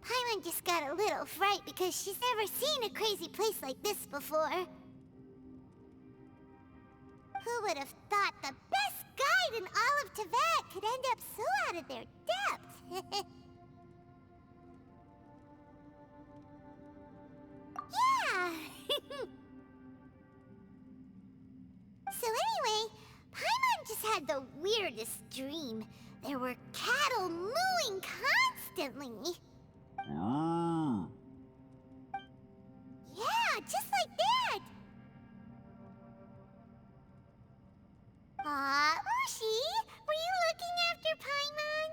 Paimon just got a little fright because she's never seen a crazy place like this before. Who would have thought the best guide in all of Teyvat could end up so out of their depth? Yeah! So anyway, Paimon just had the weirdest dream. There were cattle mooing constantly. Yeah, just like that! Aw, Ushi, were you looking after Paimon?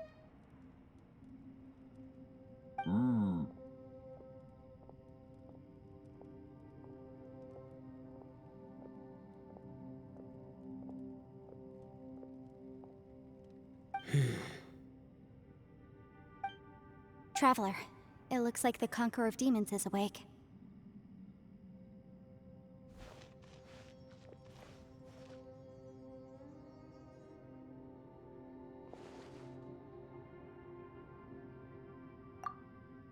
Traveler, it looks like the Conqueror of Demons is awake.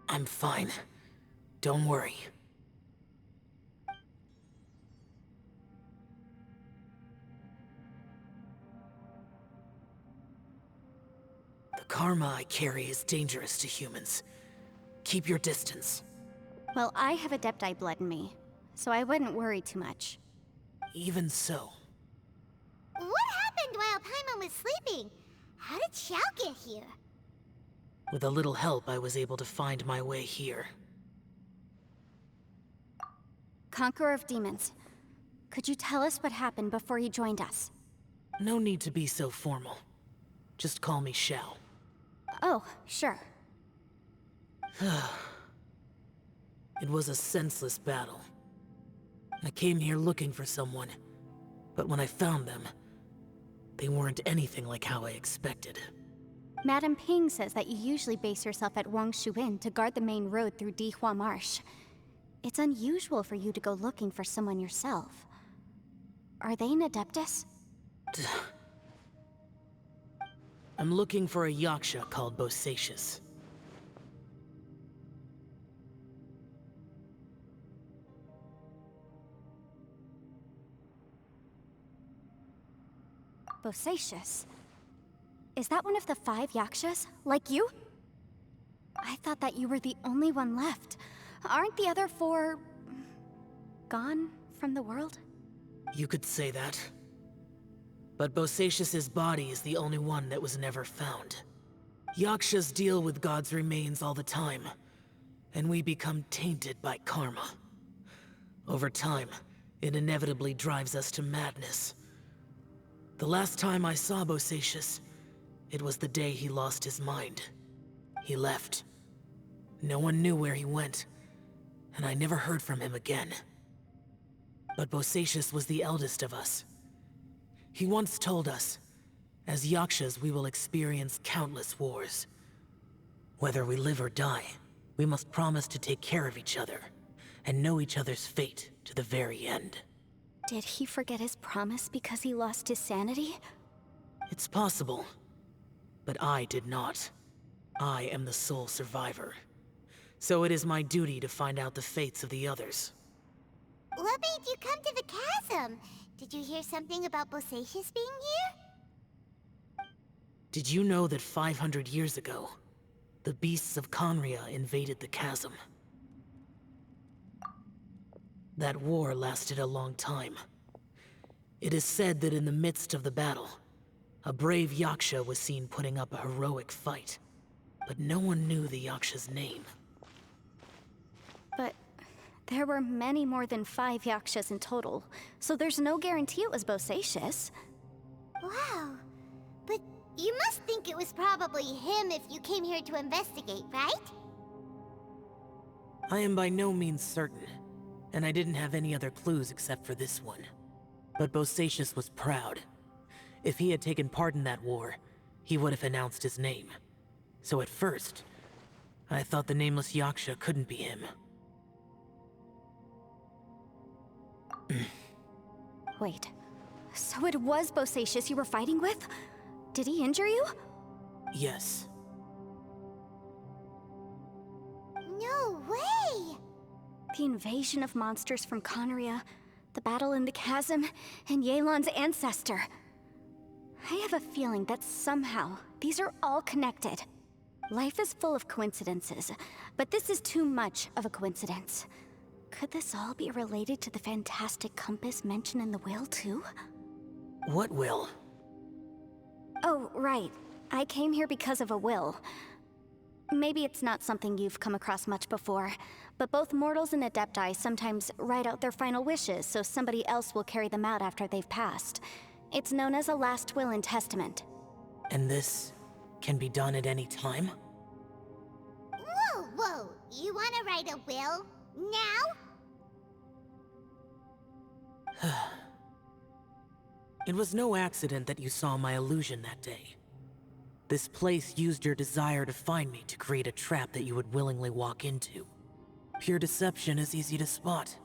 I'm fine. Don't worry. The karma I carry is dangerous to humans. Keep your distance. Well, I have Adepti blood in me, so I wouldn't worry too much. Even so. What happened while Paimon was sleeping? How did Xiao get here? With a little help, I was able to find my way here. Conqueror of Demons, could you tell us what happened before you joined us? No need to be so formal. Just call me Xiao. Oh, sure. It was a senseless battle. I came here looking for someone, but when I found them, they weren't anything like how I expected. Madame Ping says that you usually base yourself at Wangshu Inn to guard the main road through Dihua Marsh. It's unusual for you to go looking for someone yourself. Are they an Adeptus? I'm looking for a Yaksha called Bosacius. Bosacius? Is that one of the 5 Yakshas? Like you? I thought that you were the only one left. Aren't the other 4... gone from the world? You could say that. But Bosacius's body is the only one that was never found. Yakshas deal with God's remains all the time, and we become tainted by karma. Over time, it inevitably drives us to madness. The last time I saw Bosacius, it was the day he lost his mind. He left. No one knew where he went, and I never heard from him again. But Bosacius was the eldest of us. He once told us, as Yakshas we will experience countless wars. Whether we live or die, we must promise to take care of each other, and know each other's fate to the very end. Did he forget his promise because he lost his sanity? It's possible, but I did not. I am the sole survivor. So it is my duty to find out the fates of the others. What made you come to the chasm? Did you hear something about Bosacius being here? Did you know that 500 years ago, the beasts of Conria invaded the chasm? That war lasted a long time. It is said that in the midst of the battle, a brave Yaksha was seen putting up a heroic fight. But no one knew the Yaksha's name. But there were many more than 5 Yakshas in total, so there's no guarantee it was Bosacius. Wow. But you must think it was probably him if you came here to investigate, right? I am by no means certain, and I didn't have any other clues except for this one. But Bosacius was proud. If he had taken part in that war, he would have announced his name. So at first, I thought the nameless Yaksha couldn't be him. Wait, so it was Bosacius you were fighting with? Did he injure you? Yes. The invasion of monsters from Conria, the battle in the chasm, and Yelan's ancestor. I have a feeling that somehow these are all connected. Life is full of coincidences, but this is too much of a coincidence. Could this all be related to the fantastic compass mentioned in the will, too? What will? Oh, right. I came here because of a will. Maybe it's not something you've come across much before, but both mortals and adepti sometimes write out their final wishes so somebody else will carry them out after they've passed. It's known as a last will and testament. And this can be done at any time? Whoa, whoa! You wanna write a will? Now? It was no accident that you saw my illusion that day. This place used your desire to find me to create a trap that you would willingly walk into. Pure deception is easy to spot,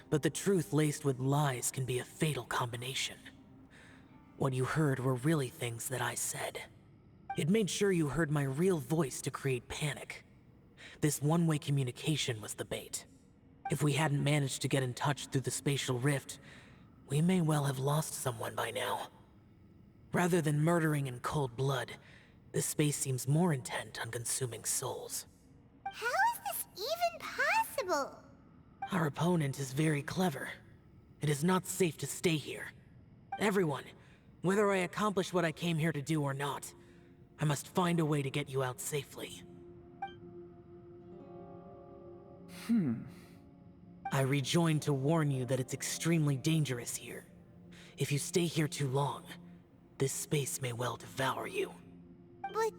but the truth laced with lies can be a fatal combination. What you heard were really things that I said. It made sure you heard my real voice to create panic. This one-way communication was the bait. If we hadn't managed to get in touch through the spatial rift, we may well have lost someone by now. Rather than murdering in cold blood, this space seems more intent on consuming souls. How is this even possible? Our opponent is very clever. It is not safe to stay here. Everyone, whether I accomplish what I came here to do or not, I must find a way to get you out safely. I rejoined to warn you that it's extremely dangerous here. If you stay here too long, this space may well devour you. But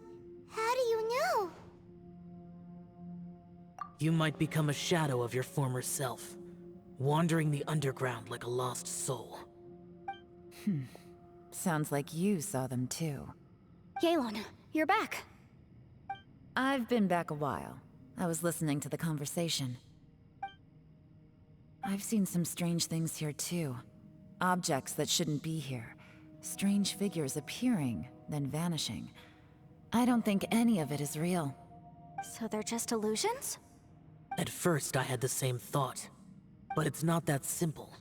how do you know? You might become a shadow of your former self, wandering the underground like a lost soul. Sounds like you saw them too. Yelan, you're back. I've been back a while. I was listening to the conversation. I've seen some strange things here too. Objects that shouldn't be here. Strange figures appearing, then vanishing. I don't think any of it is real. So they're just illusions? At first, I had the same thought. But it's not that simple.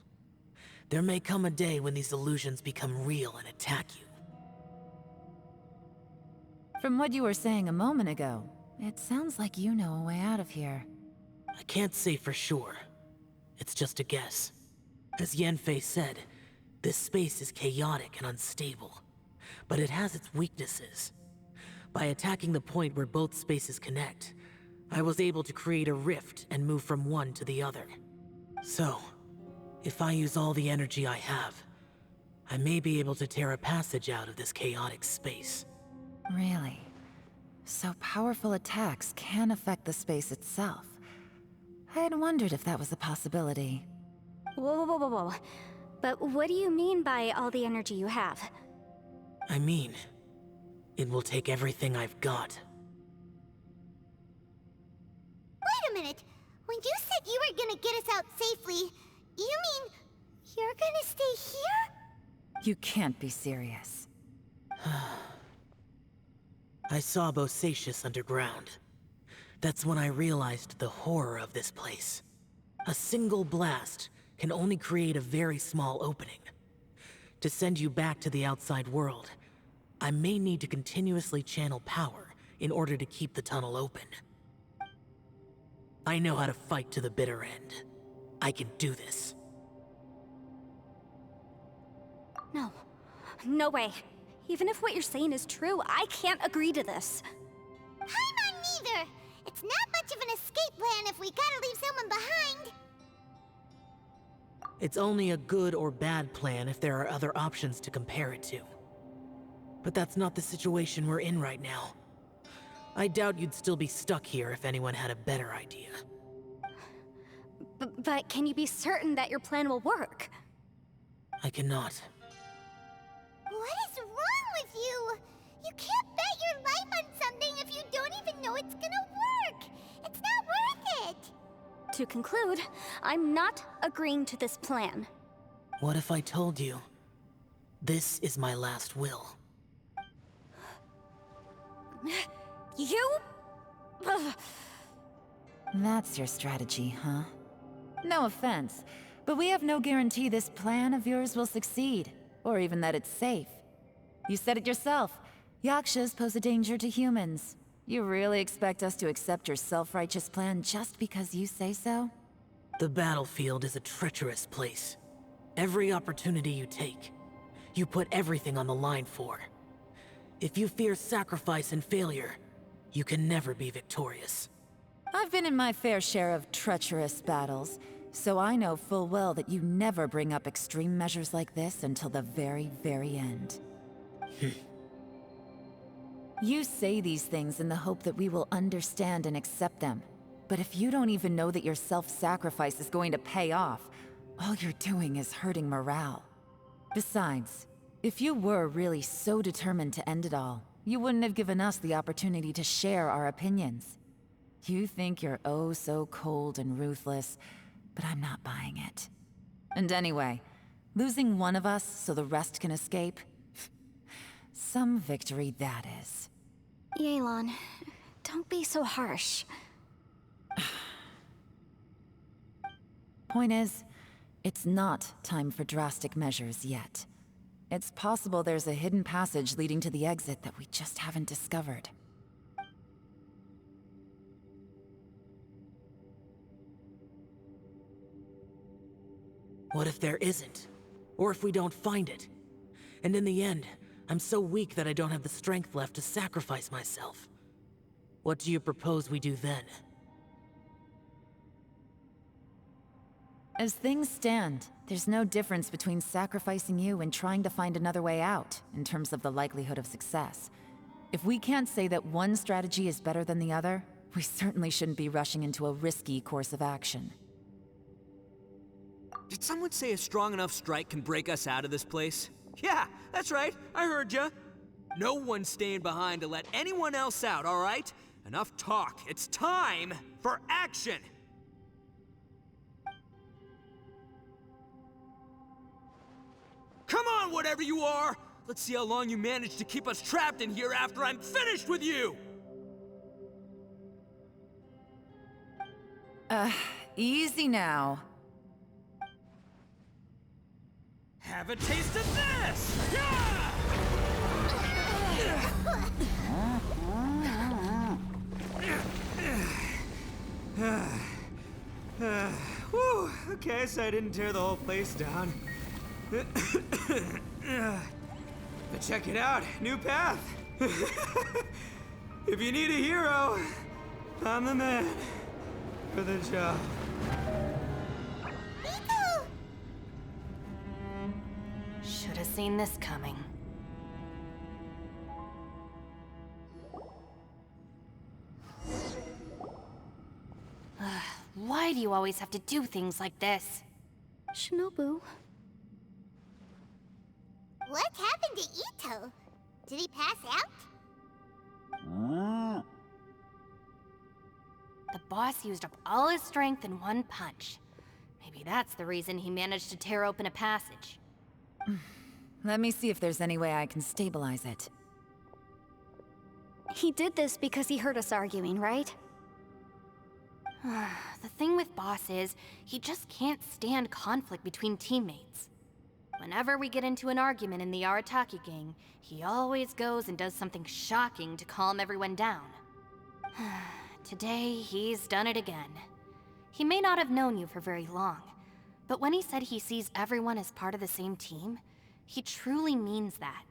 There may come a day when these illusions become real and attack you. From what you were saying a moment ago, it sounds like you know a way out of here. I can't say for sure. It's just a guess. As Yanfei said, this space is chaotic and unstable. But it has its weaknesses. By attacking the point where both spaces connect, I was able to create a rift and move from one to the other. So, if I use all the energy I have, I may be able to tear a passage out of this chaotic space. Really? So powerful attacks can affect the space itself. I had wondered if that was a possibility. Whoa, whoa, whoa, whoa. But what do you mean by all the energy you have? I mean, it will take everything I've got. Wait a minute! When you said you were gonna get us out safely, you mean you're gonna stay here? You can't be serious. I saw Bosacius underground. That's when I realized the horror of this place. A single blast can only create a very small opening. To send you back to the outside world, I may need to continuously channel power in order to keep the tunnel open. I know how to fight to the bitter end. I can do this. No. No way. Even if what you're saying is true, I can't agree to this. I'm not neither! It's not much of an escape plan if we gotta leave someone behind! It's only a good or bad plan if there are other options to compare it to. But that's not the situation we're in right now. I doubt you'd still be stuck here if anyone had a better idea. But can you be certain that your plan will work? I cannot. What is wrong with you? You can't bet your life on something if you don't even know it's gonna work! It's not worth it! To conclude, I'm not agreeing to this plan. What if I told you, this is my last will? You? Ugh. That's your strategy, huh? No offense, but we have no guarantee this plan of yours will succeed, or even that it's safe. You said it yourself. Yakshas pose a danger to humans. You really expect us to accept your self-righteous plan just because you say so? The battlefield is a treacherous place. Every opportunity you take, you put everything on the line for. If you fear sacrifice and failure, you can never be victorious. I've been in my fair share of treacherous battles, so I know full well that you never bring up extreme measures like this until the very, very end. You say these things in the hope that we will understand and accept them. But if you don't even know that your self-sacrifice is going to pay off, all you're doing is hurting morale. Besides, if you were really so determined to end it all, you wouldn't have given us the opportunity to share our opinions. You think you're oh so cold and ruthless, but I'm not buying it. And anyway, losing one of us so the rest can escape? Some victory that is. Yelan, don't be so harsh. Point is, it's not time for drastic measures yet. It's possible there's a hidden passage leading to the exit that we just haven't discovered. What if there isn't? Or if we don't find it? And in the end, I'm so weak that I don't have the strength left to sacrifice myself. What do you propose we do then? As things stand, there's no difference between sacrificing you and trying to find another way out, in terms of the likelihood of success. If we can't say that one strategy is better than the other, we certainly shouldn't be rushing into a risky course of action. Did someone say a strong enough strike can break us out of this place? Yeah, that's right, I heard ya. No one's staying behind to let anyone else out, all right? Enough talk, it's time for action! Come on, whatever you are! Let's see how long you manage to keep us trapped in here after I'm finished with you! Easy now. Have a taste of this! Yeah! Whew, okay, so I didn't tear the whole place down. But check it out, new path. If you need a hero, I'm the man for the job. Should have seen this coming. Why do you always have to do things like this? Shinobu. What happened to Ito? Did he pass out? The boss used up all his strength in one punch. Maybe that's the reason he managed to tear open a passage. Let me see if there's any way I can stabilize it. He did this because he heard us arguing, right? The thing with Boss is, he just can't stand conflict between teammates. Whenever we get into an argument in the Arataki gang, he always goes and does something shocking to calm everyone down. Today, he's done it again. He may not have known you for very long, but when he said he sees everyone as part of the same team, he truly means that.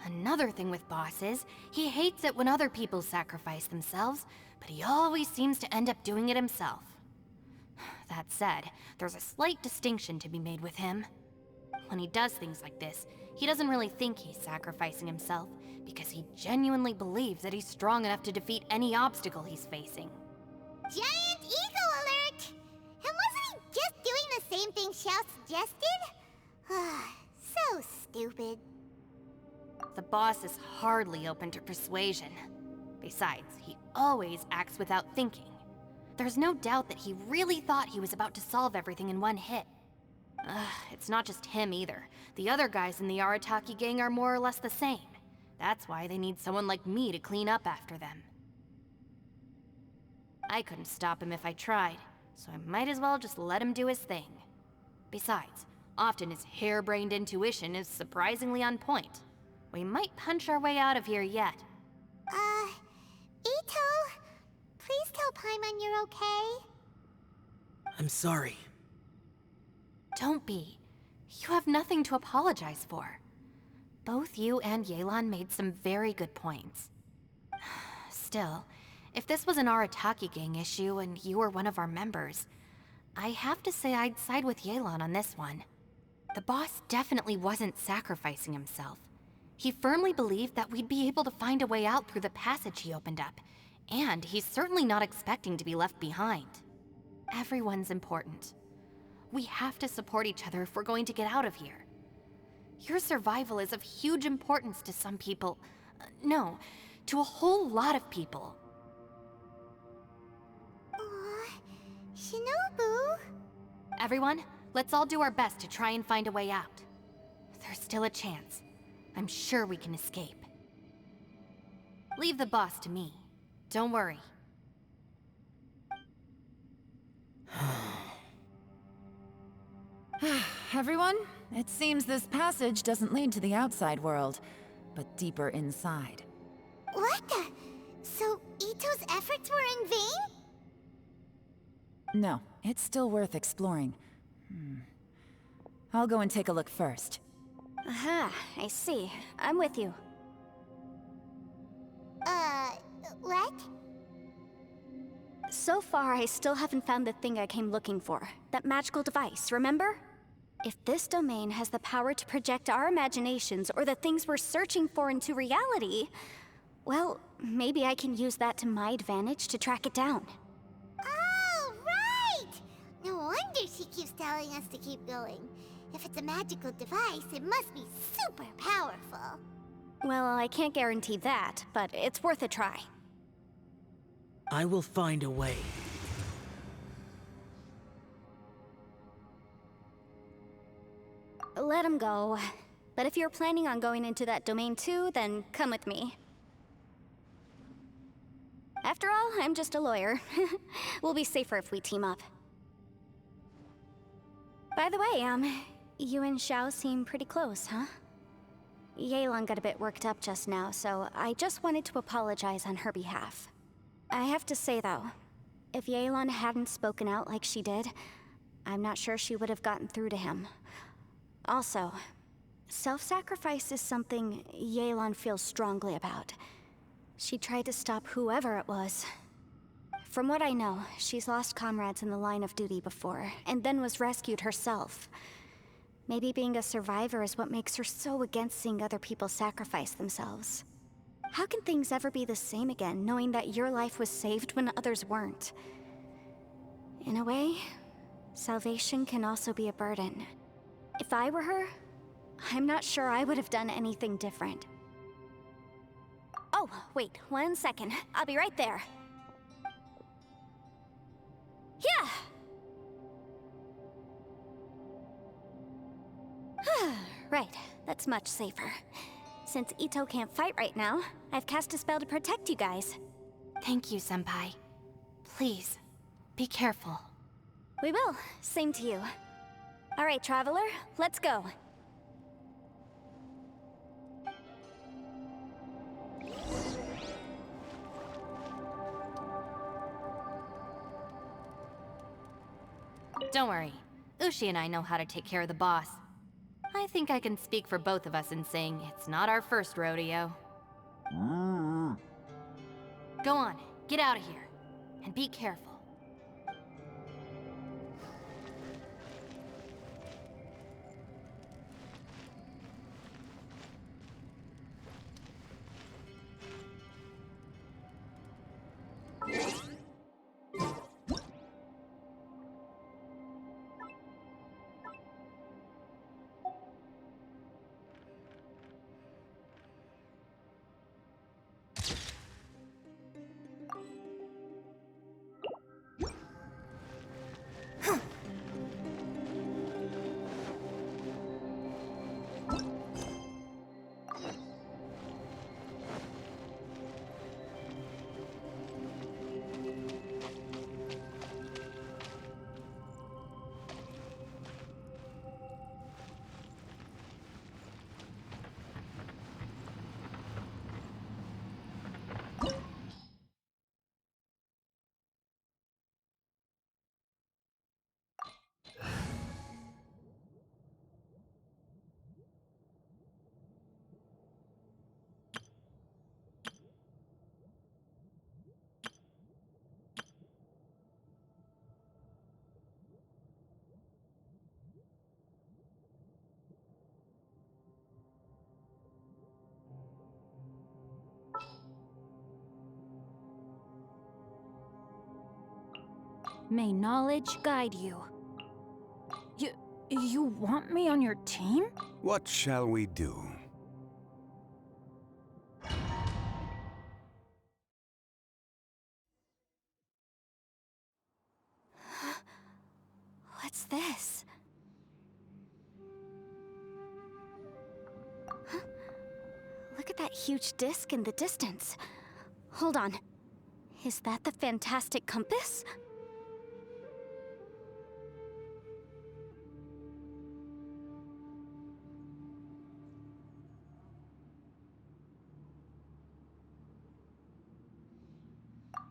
Another thing with Boss is, he hates it when other people sacrifice themselves, but he always seems to end up doing it himself. That said, there's a slight distinction to be made with him. When he does things like this, he doesn't really think he's sacrificing himself, because he genuinely believes that he's strong enough to defeat any obstacle he's facing. Giant ego alert! And wasn't he just doing the same thing Xiao suggested? So stupid. The boss is hardly open to persuasion. Besides, he always acts without thinking. There's no doubt that he really thought he was about to solve everything in one hit. It's not just him either. The other guys in the Arataki gang are more or less the same. That's why they need someone like me to clean up after them. I couldn't stop him if I tried, so I might as well just let him do his thing. Besides, often his harebrained intuition is surprisingly on point. We might punch our way out of here yet. Ito, please tell Paimon you're okay. I'm sorry. Don't be. You have nothing to apologize for. Both you and Yelan made some very good points. Still, if this was an Arataki gang issue and you were one of our members, I have to say I'd side with Yelan on this one. The boss definitely wasn't sacrificing himself. He firmly believed that we'd be able to find a way out through the passage he opened up, and he's certainly not expecting to be left behind. Everyone's important. We have to support each other if we're going to get out of here. Your survival is of huge importance to some people. No, to a whole lot of people. Aw, Shinobu. Everyone, let's all do our best to try and find a way out. There's still a chance. I'm sure we can escape. Leave the boss to me. Don't worry. Everyone, it seems this passage doesn't lead to the outside world, but deeper inside. What the? So Ito's efforts were in vain? No, it's still worth exploring. I'll go and take a look first. Aha, I see. I'm with you. What? So far, I still haven't found the thing I came looking for. That magical device, remember? If this domain has the power to project our imaginations or the things we're searching for into reality, well, maybe I can use that to my advantage to track it down. Oh, right! No wonder she keeps telling us to keep going. If it's a magical device, it must be super powerful. Well, I can't guarantee that, but it's worth a try. I will find a way. Let him go. But if you're planning on going into that domain too, then come with me. After all, I'm just a lawyer. We'll be safer if we team up. By the way, you and Xiao seem pretty close, huh? Yelan got a bit worked up just now, so I just wanted to apologize on her behalf. I have to say though, if Yelan hadn't spoken out like she did, I'm not sure she would have gotten through to him. Also, self-sacrifice is something Yelan feels strongly about. She tried to stop whoever it was. From what I know, she's lost comrades in the line of duty before, and then was rescued herself. Maybe being a survivor is what makes her so against seeing other people sacrifice themselves. How can things ever be the same again, knowing that your life was saved when others weren't? In a way, salvation can also be a burden. If I were her, I'm not sure I would have done anything different. Oh, wait, 1 second. I'll be right there. Yeah! Right, that's much safer. Since Ito can't fight right now, I've cast a spell to protect you guys. Thank you, Senpai. Please, be careful. We will. Same to you. All right, Traveler, let's go. Don't worry. Ushi and I know how to take care of the boss. I think I can speak for both of us in saying it's not our first rodeo. Go on, get out of here. And be careful. May knowledge guide you. You want me on your team? What shall we do? What's this? Huh? Look at that huge disc in the distance. Hold on. Is that the fantastic compass?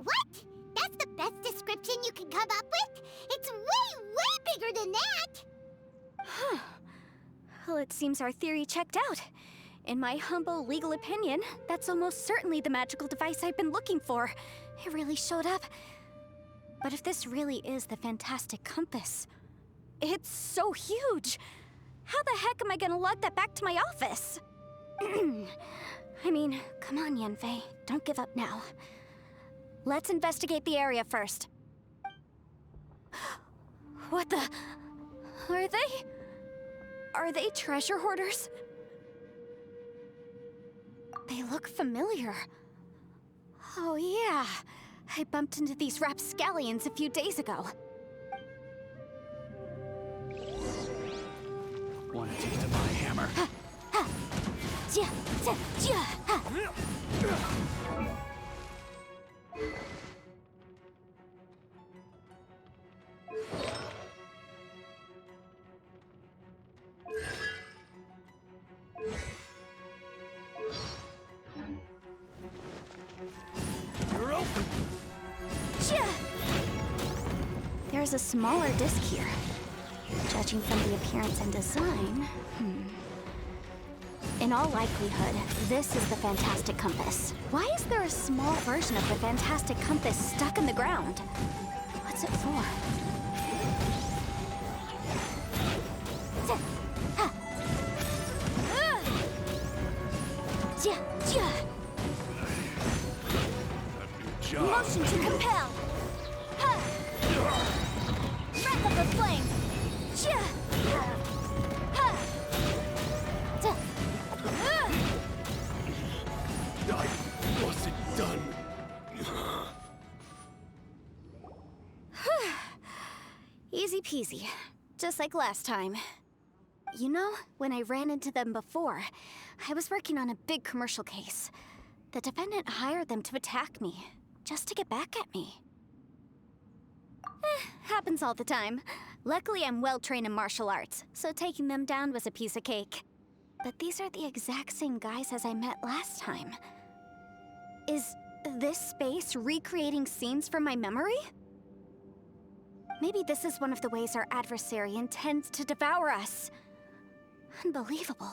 What? That's the best description you can come up with? It's way, way bigger than that! Huh. Well, it seems our theory checked out. In my humble legal opinion, that's almost certainly the magical device I've been looking for. It really showed up. But if this really is the fantastic compass, it's so huge! How the heck am I gonna lug that back to my office? I mean, come on, Yanfei. Don't give up now. Let's investigate the area first. What the... Are they treasure hoarders? They look familiar. Oh yeah, I bumped into these rapscallions a few days ago. Want a taste of my hammer? You're open! There's a smaller disc here. Judging from the appearance and design, In all likelihood, this is the fantastic compass. Why is there a small version of the fantastic compass stuck in the ground? What's it for? Motion to compel! Wrath of the flame! I wasn't done. Easy peasy. Just like last time. You know, when I ran into them before, I was working on a big commercial case. The defendant hired them to attack me, just to get back at me. Happens all the time. Luckily, I'm well-trained in martial arts, so taking them down was a piece of cake. But these are the exact same guys as I met last time. Is this space recreating scenes from my memory? Maybe this is one of the ways our adversary intends to devour us. Unbelievable.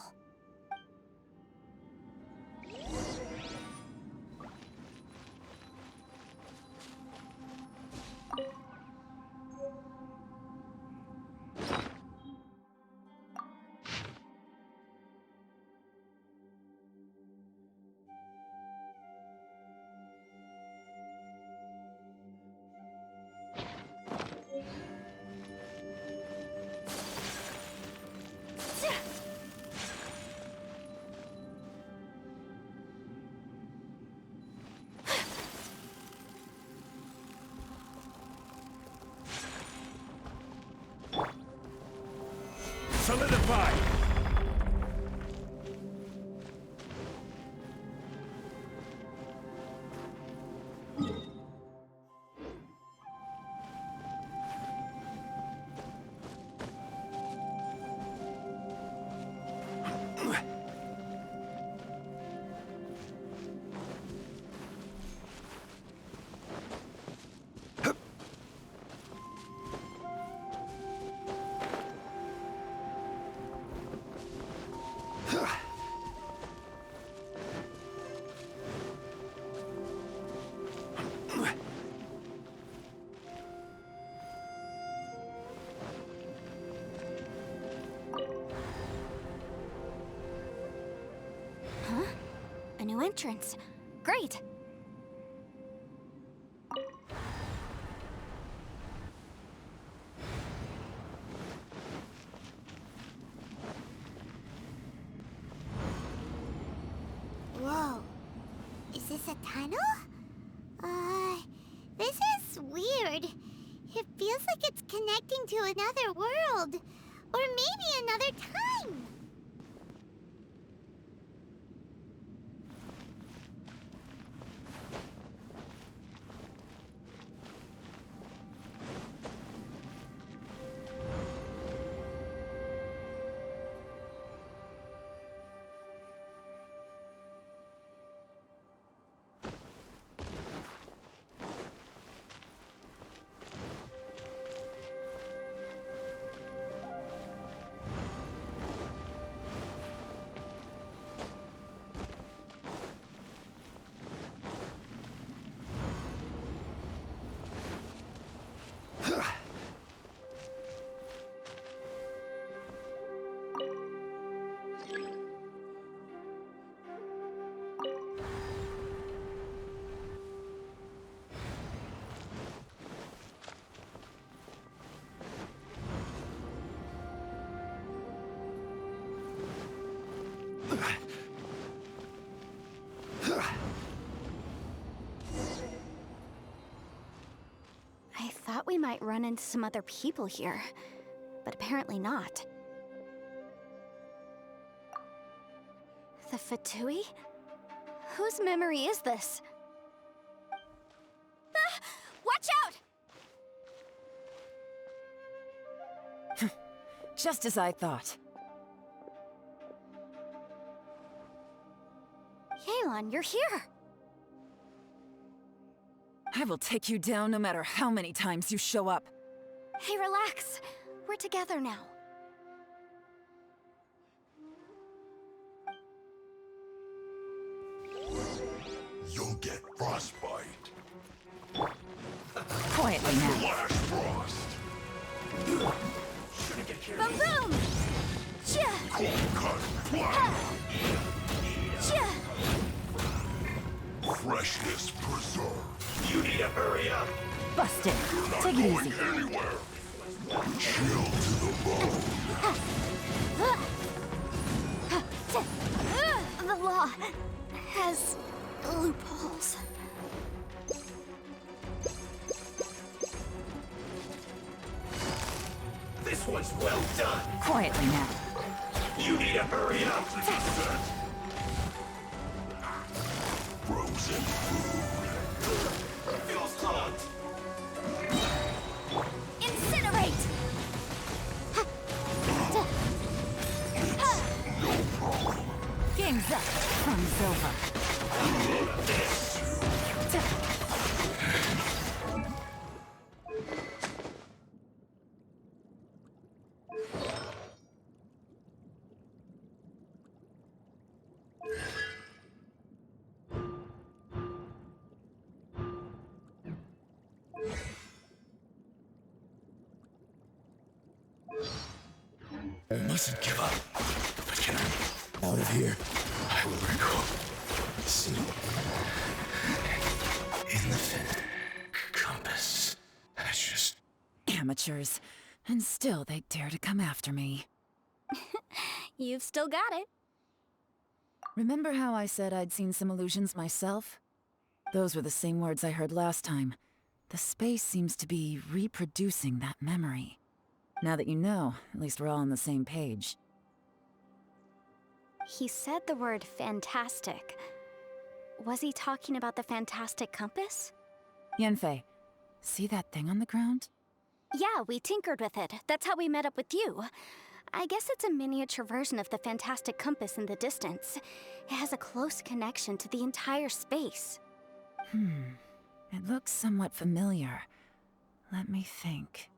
Solidify! A new entrance. Great! tunnel? This is weird. It feels like it's connecting to another world. Or maybe another time. I thought we might run into some other people here, but apparently not. The Fatui? Whose memory is this? Ah! Watch out! Just as I thought. Yelan, you're here! I will take you down no matter how many times you show up. Hey, relax. We're together now. You'll get frostbite. Quietly now. Flash frost. Boom boom! Chia! Cold cut flash. Chia! Freshness preserved. You need to hurry up. Busted. Not Take it going easy. anywhere. Chill to the bone. The law has loopholes. This one's well done. Quietly now. You need to hurry up. Frozen food. Fuel's clogged. Incinerate! No problem. Game's up. Fun's over. I mustn't give up. But can I out of here? I will recall. See. In the compass. That's just Amateurs. And still they dare to come after me. You've still got it. Remember how I said I'd seen some illusions myself? Those were the same words I heard last time. The space seems to be reproducing that memory. Now that you know, at least we're all on the same page. He said the word fantastic. Was he talking about the fantastic compass? Yanfei, see that thing on the ground? Yeah, we tinkered with it. That's how we met up with you. I guess it's a miniature version of the fantastic compass in the distance. It has a close connection to the entire space. It looks somewhat familiar. Let me think.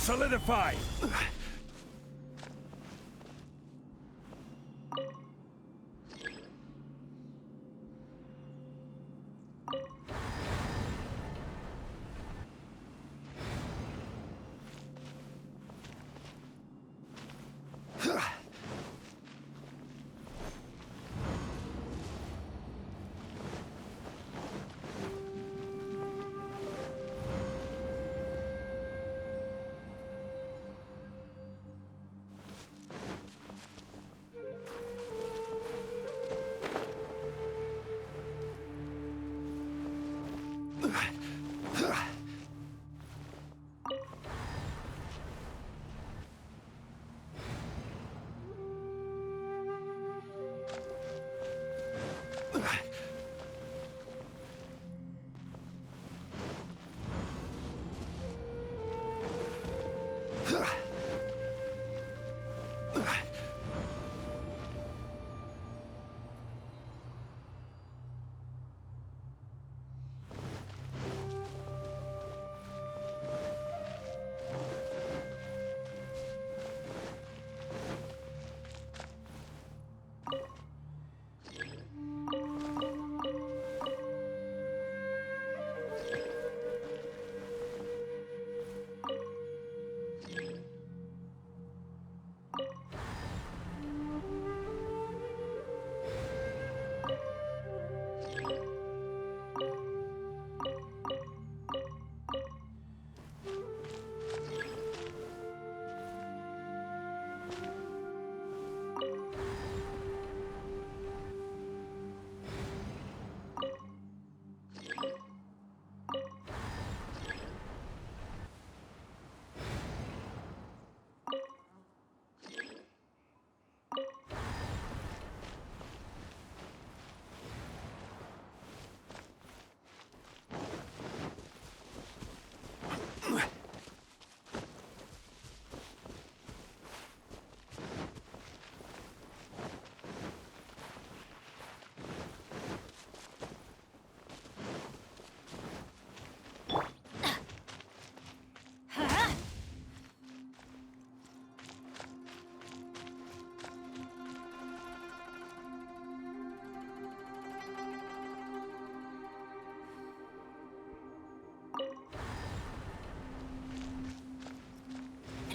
Solidify!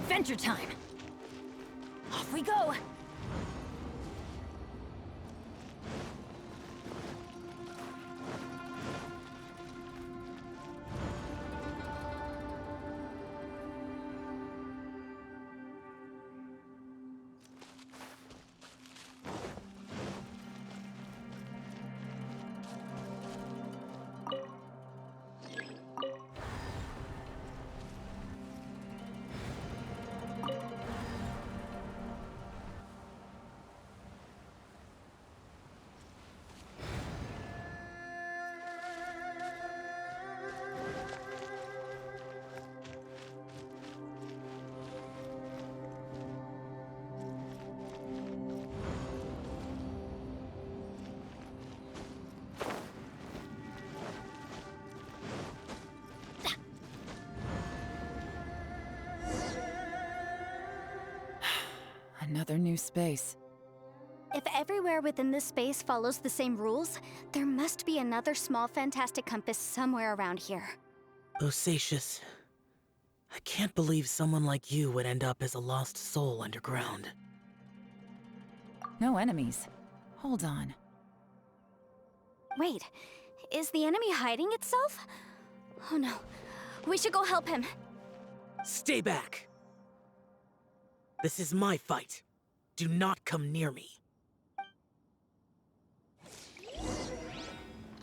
Adventure time! Off we go! Another new space. If everywhere within this space follows the same rules, there must be another small fantastic compass somewhere around here. Bosacious. I can't believe someone like you would end up as a lost soul underground. No enemies. Hold on. Wait, is the enemy hiding itself? Oh no, we should go help him. Stay back! This is my fight. Do not come near me.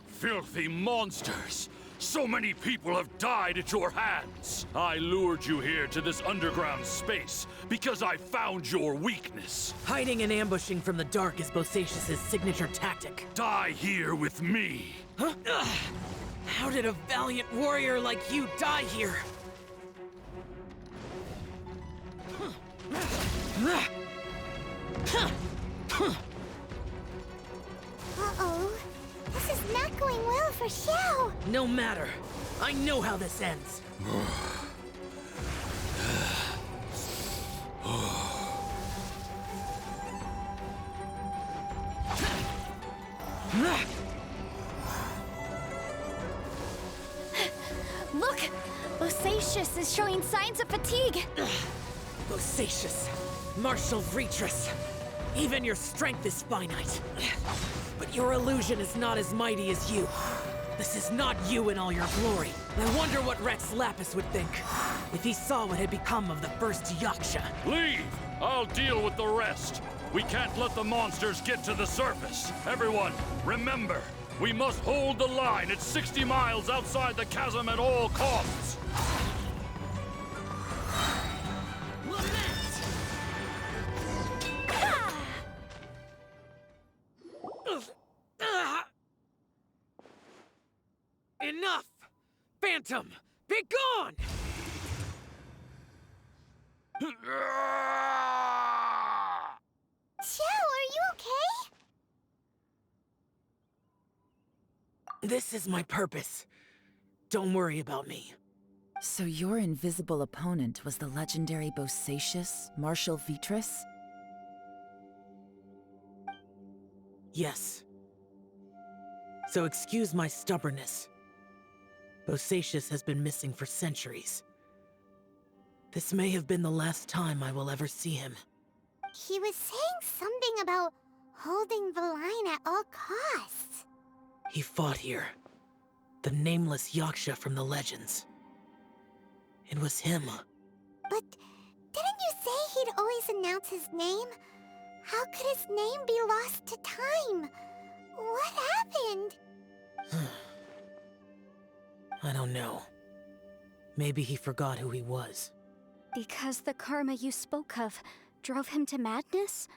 Filthy monsters! So many people have died at your hands! I lured you here to this underground space because I found your weakness. Hiding and ambushing from the dark is Bosacious' signature tactic. Die here with me! Huh? Ugh. How did a valiant warrior like you die here? Uh-oh. This is not going well for Xiao. No matter. I know how this ends. Look! Bosacius is showing signs of fatigue! Bosacius, Martial Vretress, even your strength is finite. But your illusion is not as mighty as you. This is not you in all your glory. I wonder what Rex Lapis would think if he saw what had become of the first Yaksha. Leave! I'll deal with the rest. We can't let the monsters get to the surface. Everyone, remember, we must hold the line at 60 miles outside the chasm at all costs. Enough! Phantom, be gone! Joe, are you okay? This is my purpose. Don't worry about me. So your invisible opponent was the legendary Bosacius, Martial Vretress? Yes. So excuse my stubbornness. Bosacius has been missing for centuries. This may have been the last time I will ever see him. He was saying something about holding the line at all costs. He fought here. The nameless Yaksha from the legends. It was him. But didn't you say he'd always announce his name? How could his name be lost to time? What happened? I don't know. Maybe he forgot who he was. Because the karma you spoke of drove him to madness?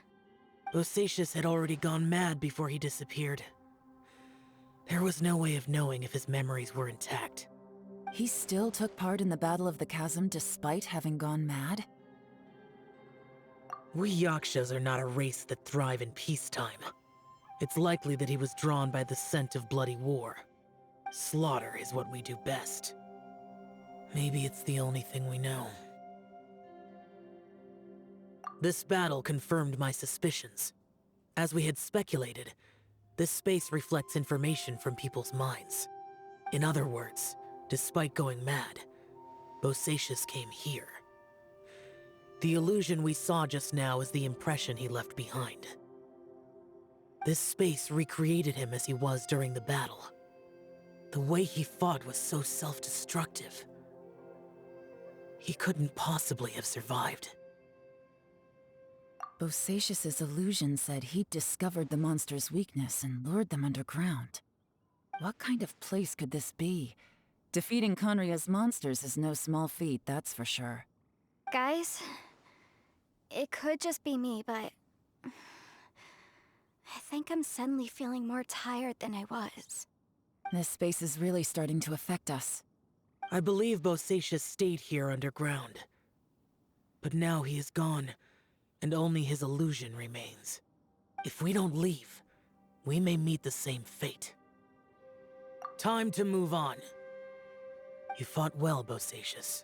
Bosacius had already gone mad before he disappeared. There was no way of knowing if his memories were intact. He still took part in the Battle of the Chasm despite having gone mad? We Yakshas are not a race that thrive in peacetime. It's likely that he was drawn by the scent of bloody war. Slaughter is what we do best. Maybe it's the only thing we know. This battle confirmed my suspicions. As we had speculated, this space reflects information from people's minds. In other words, despite going mad, Bosacius came here. The illusion we saw just now is the impression he left behind. This space recreated him as he was during the battle. The way he fought was so self-destructive. He couldn't possibly have survived. Bosacius's illusion said he'd discovered the monster's weakness and lured them underground. What kind of place could this be? Defeating Conria's monsters is no small feat, that's for sure. Guys, it could just be me, but I think I'm suddenly feeling more tired than I was. This space is really starting to affect us. I believe Bosacius stayed here underground. But now he is gone, and only his illusion remains. If we don't leave, we may meet the same fate. Time to move on. You fought well, Bosacius.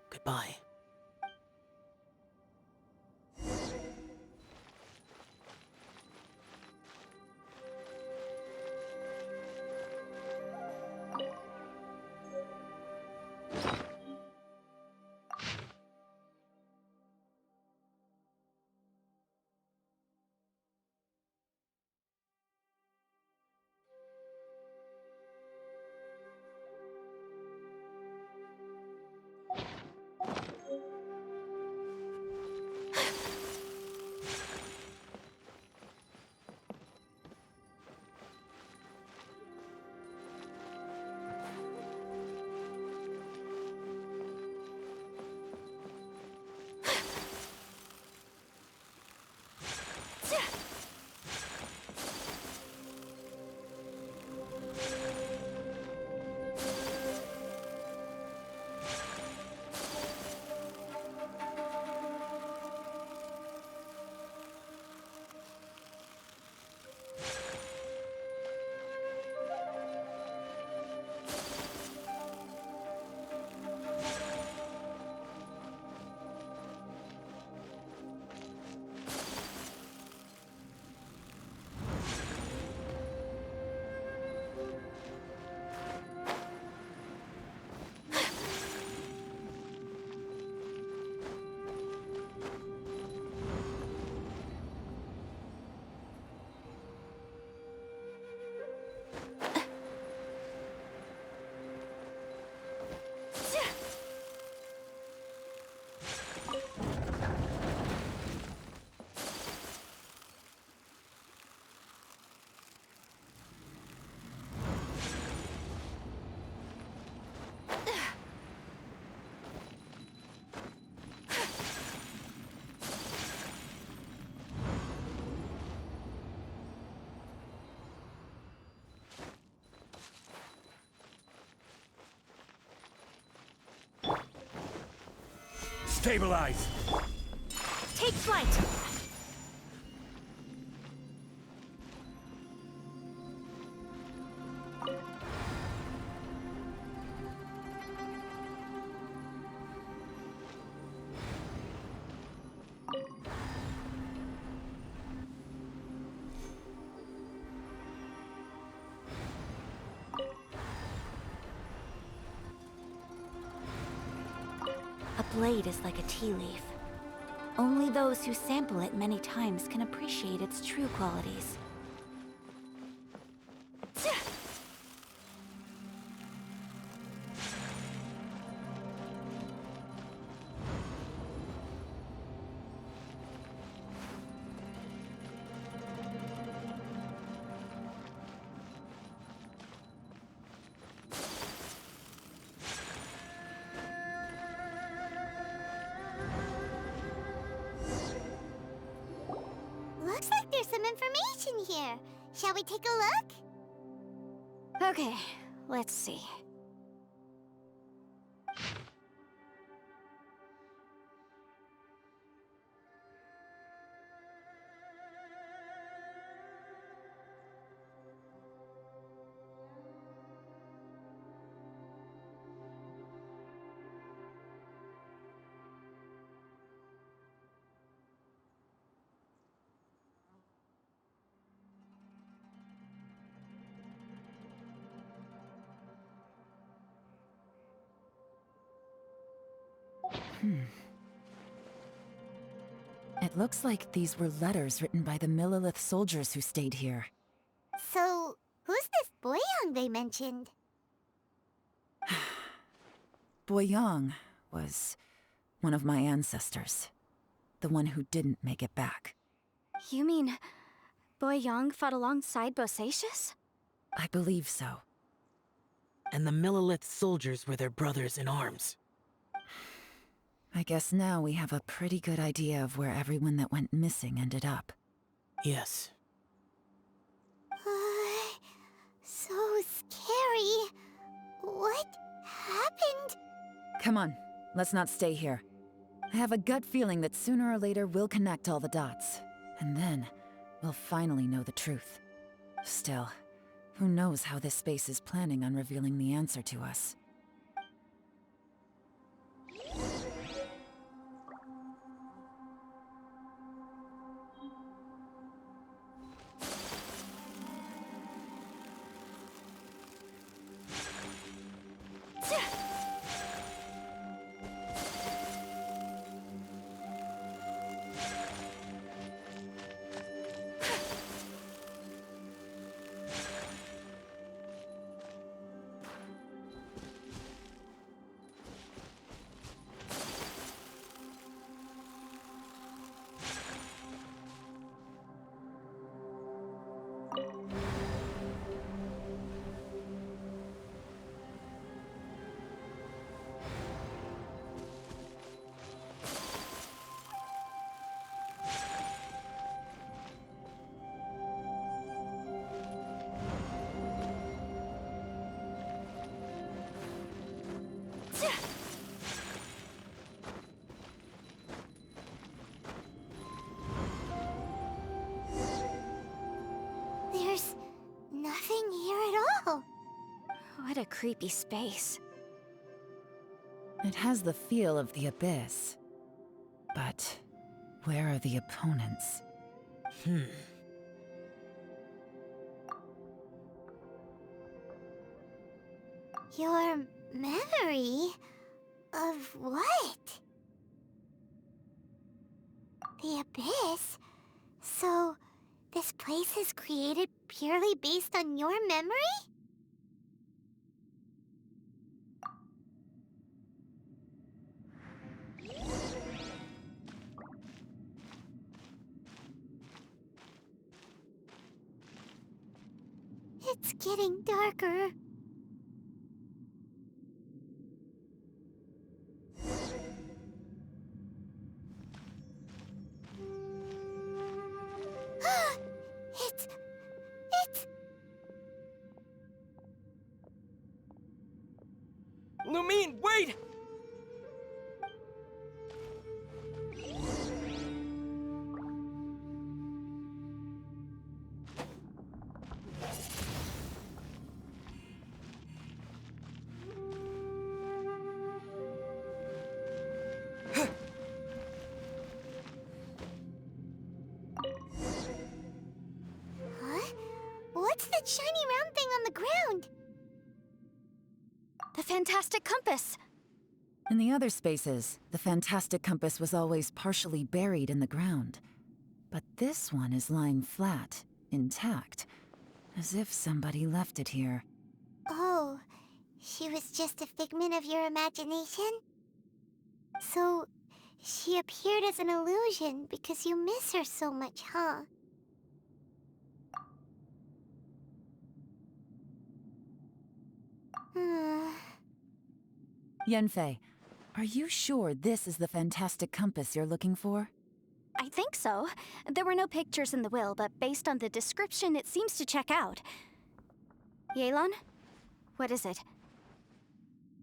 Goodbye. Stabilize! Take flight! A blade is like a tea leaf. Only those who sample it many times can appreciate its true qualities. Looks like there's some information here. Shall we take a look? Okay, let's see. It looks like these were letters written by the Millelith soldiers who stayed here. So, who's this Boyang they mentioned? Boyang was one of my ancestors. The one who didn't make it back. You mean Boyang fought alongside Bosacius? I believe so. And the Millelith soldiers were their brothers in arms. I guess now we have a pretty good idea of where everyone that went missing ended up. Yes. So scary. What happened? Come on, let's not stay here. I have a gut feeling that sooner or later we'll connect all the dots. And then, we'll finally know the truth. Still, who knows how this space is planning on revealing the answer to us. There's nothing here at all. What a creepy space. It has the feel of the Abyss. But where are the opponents? Your memory of what? The Abyss? So, this place is created purely based on your memory? It's getting darker. It's... Lumine, wait! that shiny round thing on the ground? The fantastic compass! In the other spaces, the fantastic compass was always partially buried in the ground. But this one is lying flat, intact, as if somebody left it here. Oh, she was just a figment of your imagination? So, she appeared as an illusion because you miss her so much, huh? Yanfei, are you sure this is the fantastic compass you're looking for? I think so. There were no pictures in the will, but based on the description, it seems to check out. Yelan? What is it?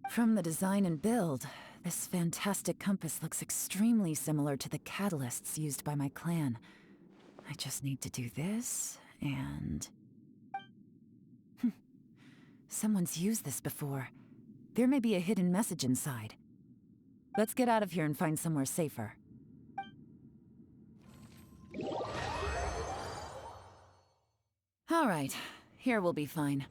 From the design and build, this fantastic compass looks extremely similar to the catalysts used by my clan. I just need to do this, and... Someone's used this before. There may be a hidden message inside. Let's get out of here and find somewhere safer. All right, here we'll be fine.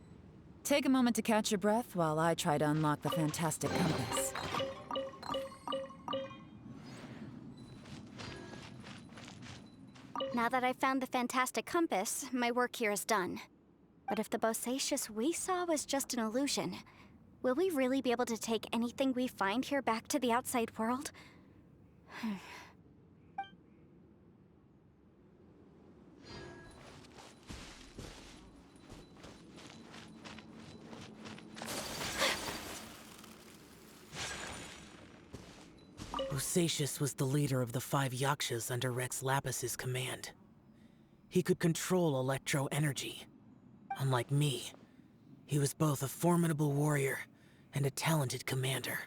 Take a moment to catch your breath while I try to unlock the fantastic compass. Now that I've found the fantastic compass, my work here is done. But if the Bosacious we saw was just an illusion, will we really be able to take anything we find here back to the outside world? Bosacious was the leader of the 5 Yakshas under Rex Lapis's command. He could control electro-energy. Unlike me, he was both a formidable warrior and a talented commander.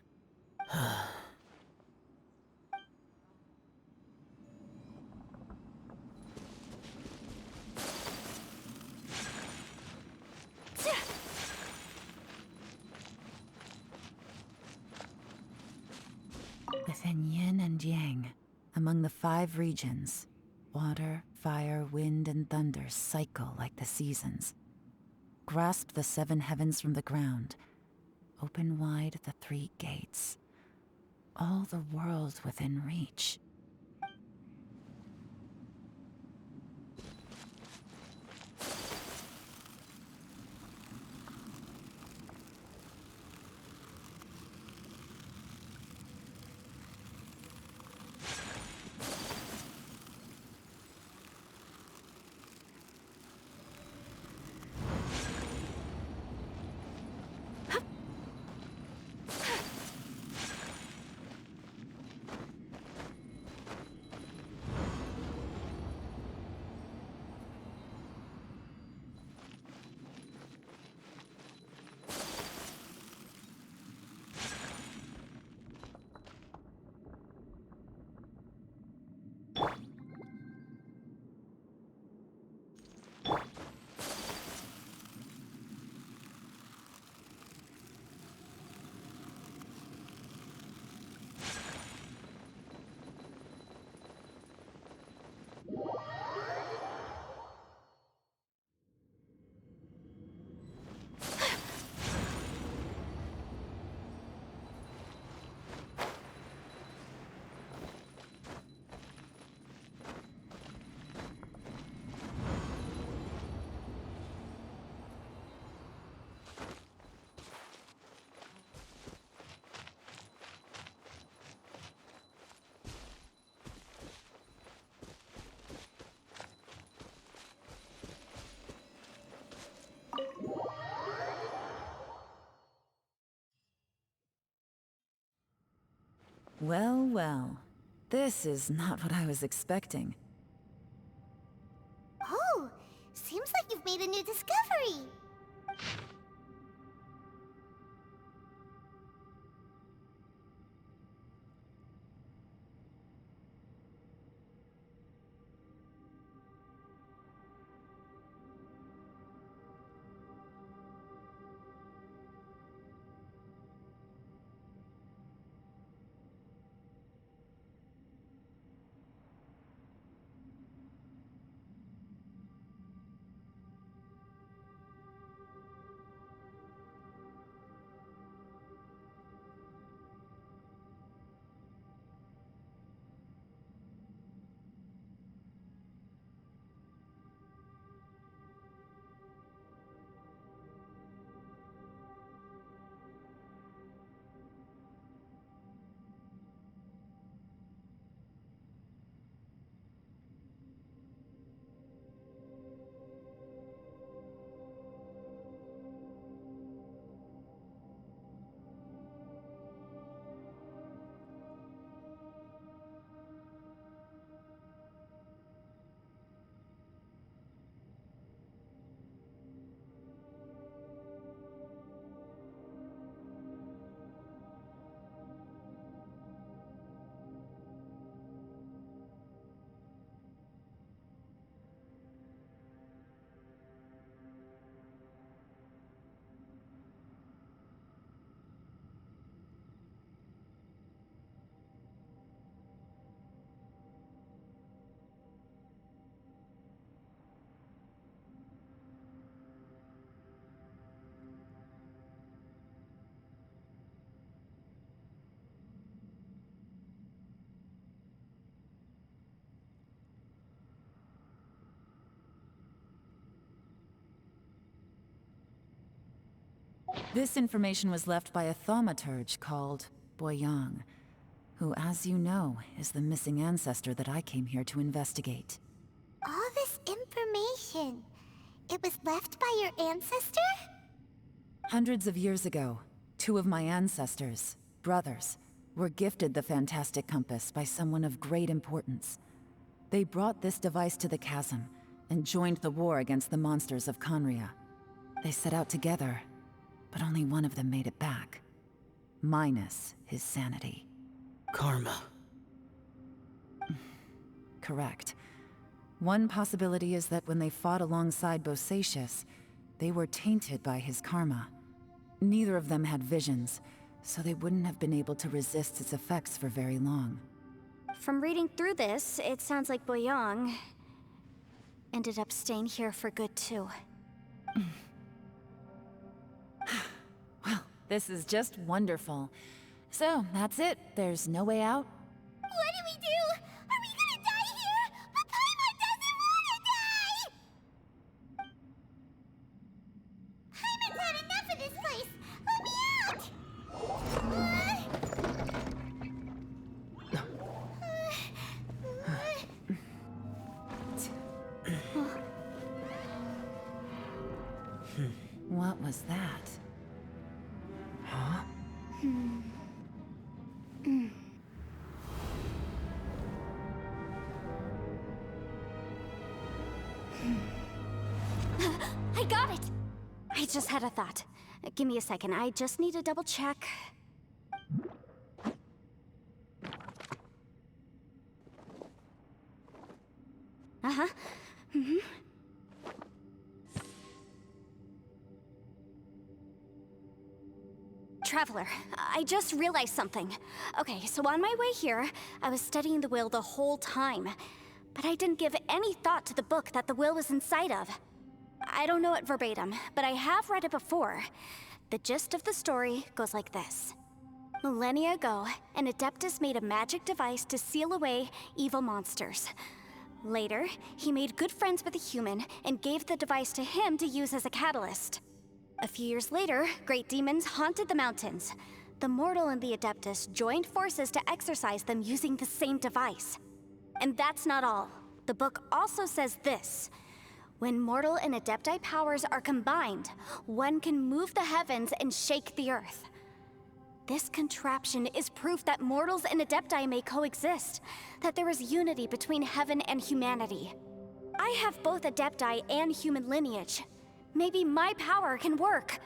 Within yin and yang, among the 5 regions, water, fire, wind, and thunder cycle like the seasons. Grasp the 7 heavens from the ground. Open wide the 3 gates. All the world within reach. Well, well. This is not what I was expecting. Oh, seems like you've made a new discovery. This information was left by a thaumaturge called Boyang, who, as you know, is the missing ancestor that I came here to investigate. All this information, it was left by your ancestor? Hundreds of years ago, two of my ancestors, brothers, were gifted the fantastic compass by someone of great importance. They brought this device to the chasm and joined the war against the monsters of Conria. They set out together, but only one of them made it back. Minus his sanity. Karma. Correct. One possibility is that when they fought alongside Bosacius, they were tainted by his karma. Neither of them had visions, so they wouldn't have been able to resist its effects for very long. From reading through this, it sounds like Boyang ended up staying here for good too. Well, this is just wonderful. So, that's it. There's no way out? What do we do? Are we gonna die here? But Paimon doesn't wanna die! Paimon's had enough of this place! Let me out! What was that? Huh? I got it! I just had a thought. Give me a second, I just need to double check. Uh-huh. Mm-hmm. Traveler, I just realized something. Okay, so on my way here, I was studying the will the whole time. But I didn't give any thought to the book that the will was inside of. I don't know it verbatim, but I have read it before. The gist of the story goes like this. Millennia ago, an Adeptus made a magic device to seal away evil monsters. Later, he made good friends with a human and gave the device to him to use as a catalyst. A few years later, great demons haunted the mountains. The mortal and the Adeptus joined forces to exorcise them using the same device. And that's not all. The book also says this. When mortal and Adepti powers are combined, one can move the heavens and shake the earth. This contraption is proof that mortals and Adepti may coexist, that there is unity between heaven and humanity. I have both Adepti and human lineage. Maybe my power can work.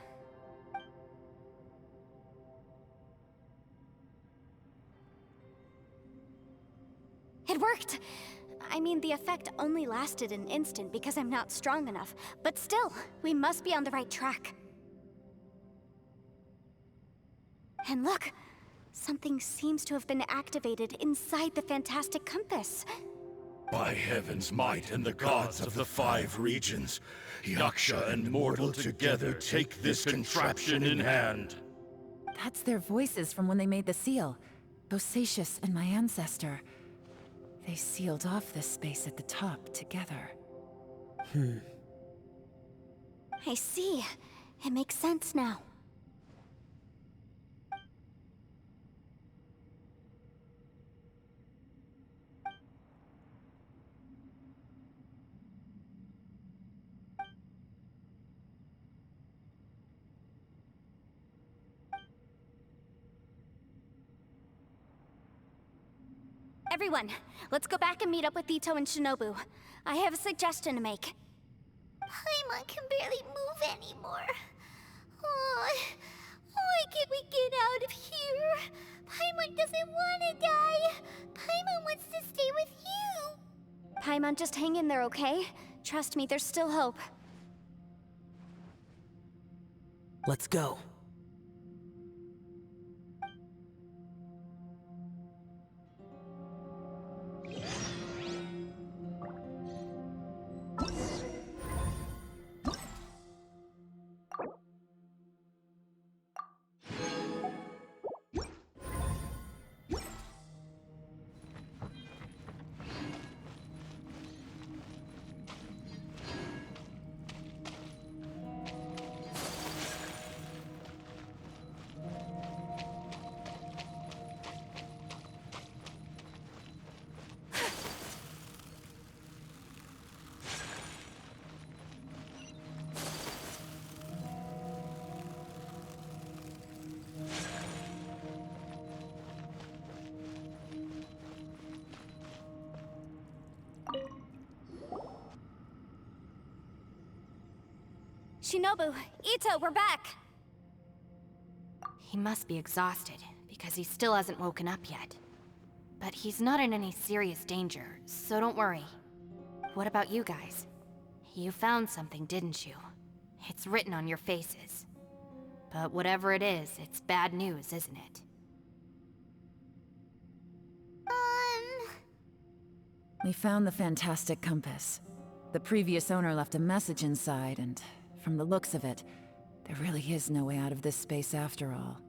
It worked! I mean, the effect only lasted an instant because I'm not strong enough, but still, we must be on the right track. And look, something seems to have been activated inside the fantastic compass. By heaven's might and the gods of the 5 regions, Yaksha and mortal together take this contraption in hand. That's their voices from when they made the seal. Bosacius and my ancestor. They sealed off this space at the top together. I see. It makes sense now. Everyone, let's go back and meet up with Ito and Shinobu. I have a suggestion to make. Paimon can barely move anymore. Oh, why can't we get out of here? Paimon doesn't want to die. Paimon wants to stay with you. Paimon, just hang in there, okay? Trust me, there's still hope. Let's go. Shinobu, Ito, we're back! He must be exhausted, because he still hasn't woken up yet. But he's not in any serious danger, so don't worry. What about you guys? You found something, didn't you? It's written on your faces. But whatever it is, it's bad news, isn't it? We found the fantastic compass. The previous owner left a message inside, and from the looks of it, there really is no way out of this space after all.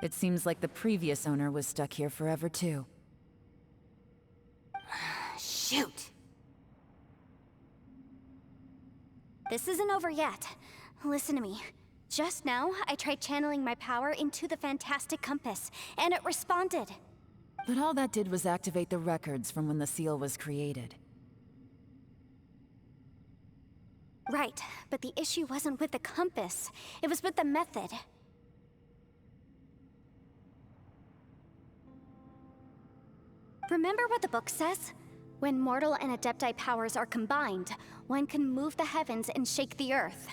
It seems like the previous owner was stuck here forever too. Shoot! This isn't over yet. Listen to me. Just now, I tried channeling my power into the fantastic compass, and it responded. But all that did was activate the records from when the seal was created. Right, but the issue wasn't with the compass. It was with the method. Remember what the book says? When mortal and adepti powers are combined, one can move the heavens and shake the earth.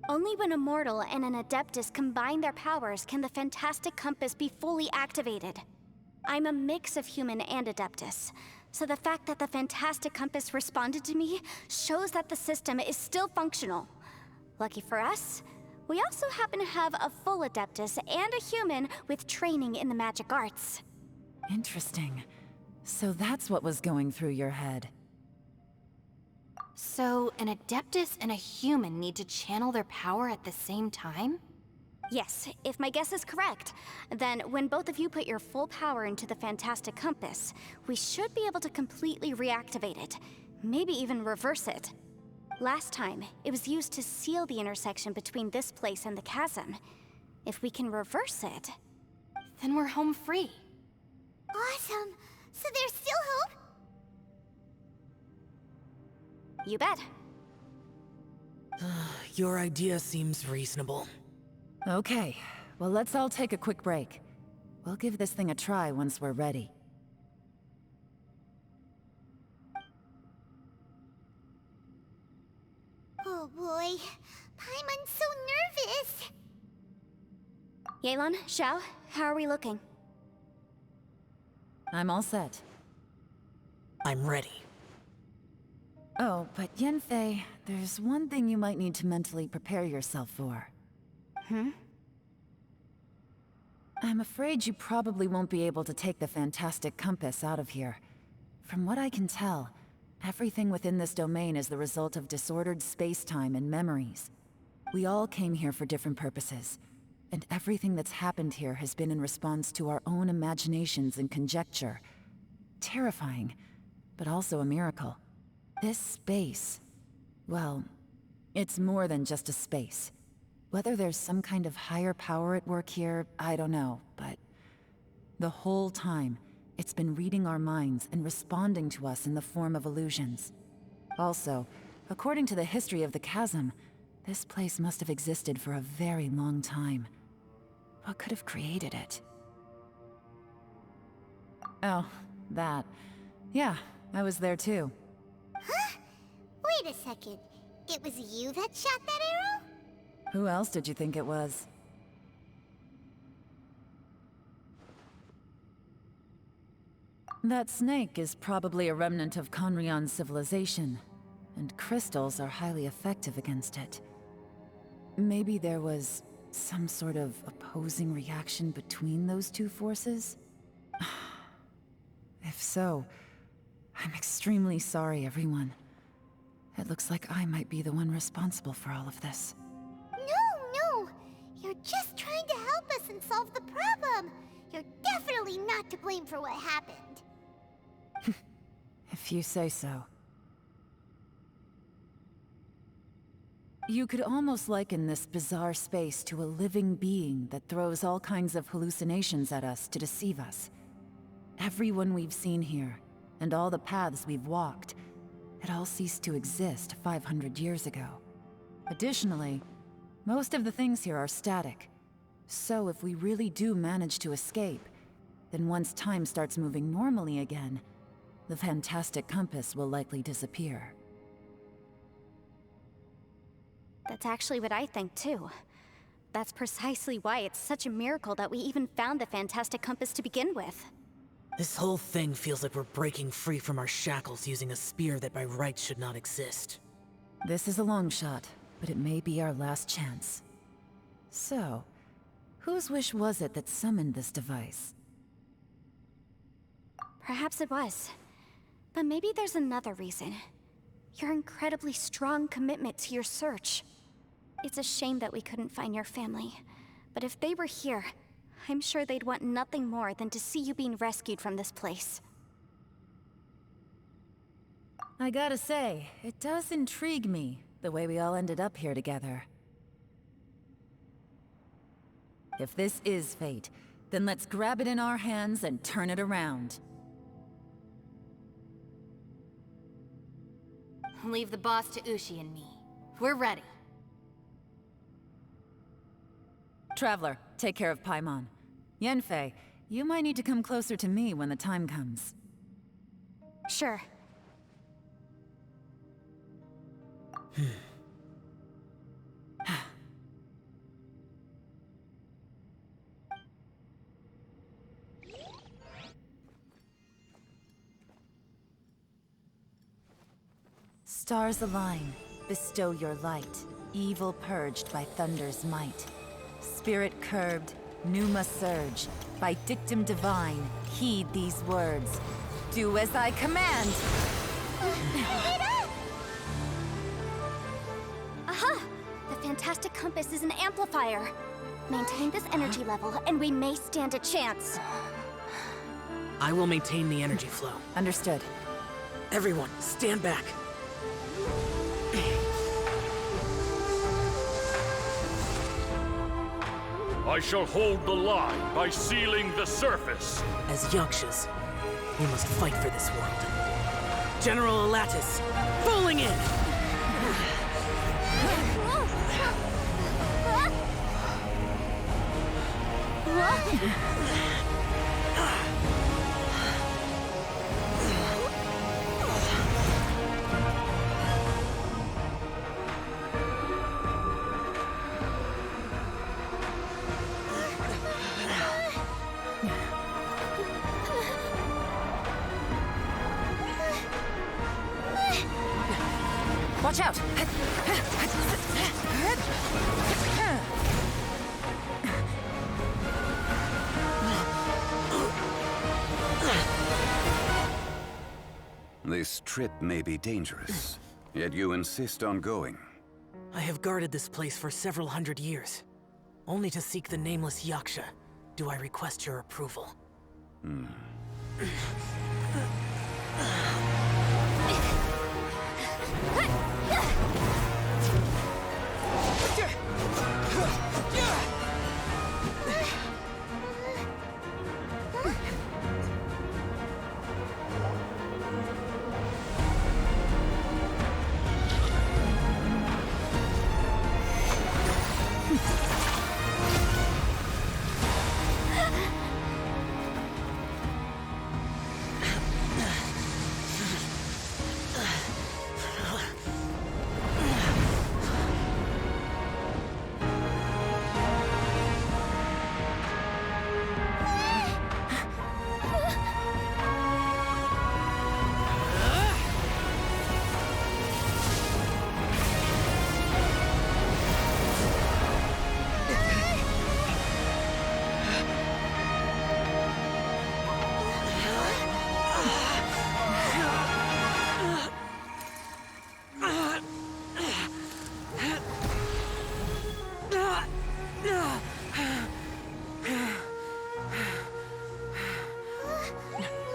Only when a mortal and an adeptus combine their powers can the fantastic compass be fully activated. I'm a mix of human and adeptus, so the fact that the fantastic compass responded to me shows that the system is still functional. Lucky for us, we also happen to have a full adeptus and a human with training in the magic arts. Interesting. So that's what was going through your head. So, an adeptus and a human need to channel their power at the same time? Yes, if my guess is correct, then when both of you put your full power into the fantastic compass, we should be able to completely reactivate it, maybe even reverse it. Last time, it was used to seal the intersection between this place and the chasm. If we can reverse it, Then we're home free. Awesome! So there's still hope? you bet. Your idea seems reasonable. Okay, well let's all take a quick break. We'll give this thing a try once we're ready. Oh boy, Paimon's so nervous! Yelan, Xiao, how are we looking? I'm all set. I'm ready. Oh, but Yanfei, there's one thing you might need to mentally prepare yourself for. I'm afraid you probably won't be able to take the fantastic compass out of here. From what I can tell, everything within this domain is the result of disordered space-time and memories. We all came here for different purposes, and everything that's happened here has been in response to our own imaginations and conjecture. Terrifying, but also a miracle. This space, well, it's more than just a space. Whether there's some kind of higher power at work here, I don't know, but the whole time, it's been reading our minds and responding to us in the form of illusions. Also, according to the history of the chasm, this place must have existed for a very long time. What could have created it? Oh, that. Yeah, I was there too. Huh? Wait a second. It was you that shot that arrow? Who else did you think it was? That snake is probably a remnant of Conrion's civilization, and crystals are highly effective against it. Maybe there was some sort of opposing reaction between those two forces? If so, I'm extremely sorry, everyone. It looks like I might be the one responsible for all of this. No! You're just trying to help us and solve the problem! You're definitely not to blame for what happened. If you say so. You could almost liken this bizarre space to a living being that throws all kinds of hallucinations at us to deceive us. Everyone we've seen here, and all the paths we've walked, it all ceased to exist 500 years ago. Additionally, most of the things here are static. So if we really do manage to escape, then once time starts moving normally again, the fantastic compass will likely disappear. That's actually what I think too. That's precisely why it's such a miracle that we even found the fantastic compass to begin with. This whole thing feels like we're breaking free from our shackles using a spear that by rights should not exist. This is a long shot, but it may be our last chance. So, whose wish was it that summoned this device? Perhaps it was. But maybe there's another reason. Your incredibly strong commitment to your search. It's a shame that we couldn't find your family. But if they were here, I'm sure they'd want nothing more than to see you being rescued from this place. I gotta say, it does intrigue me, the way we all ended up here together. If this is fate, then let's grab it in our hands and turn it around. Leave the boss to Ushi and me. We're ready. Traveler, take care of Paimon. Yanfei, you might need to come closer to me when the time comes. Sure. Stars align, bestow your light, evil purged by thunder's might. Spirit curbed, pneuma surge, by dictum divine, heed these words. Do as I command! Aha! The fantastic compass is an amplifier. Maintain this energy level, and we may stand a chance. I will maintain the energy flow. Understood. Everyone, stand back. I shall hold the line by sealing the surface. As Yakshas, we must fight for this world. General Alatus, falling in! Watch out! This trip may be dangerous, yet you insist on going. I have guarded this place for several hundred years. Only to seek the nameless Yaksha, do I request your approval.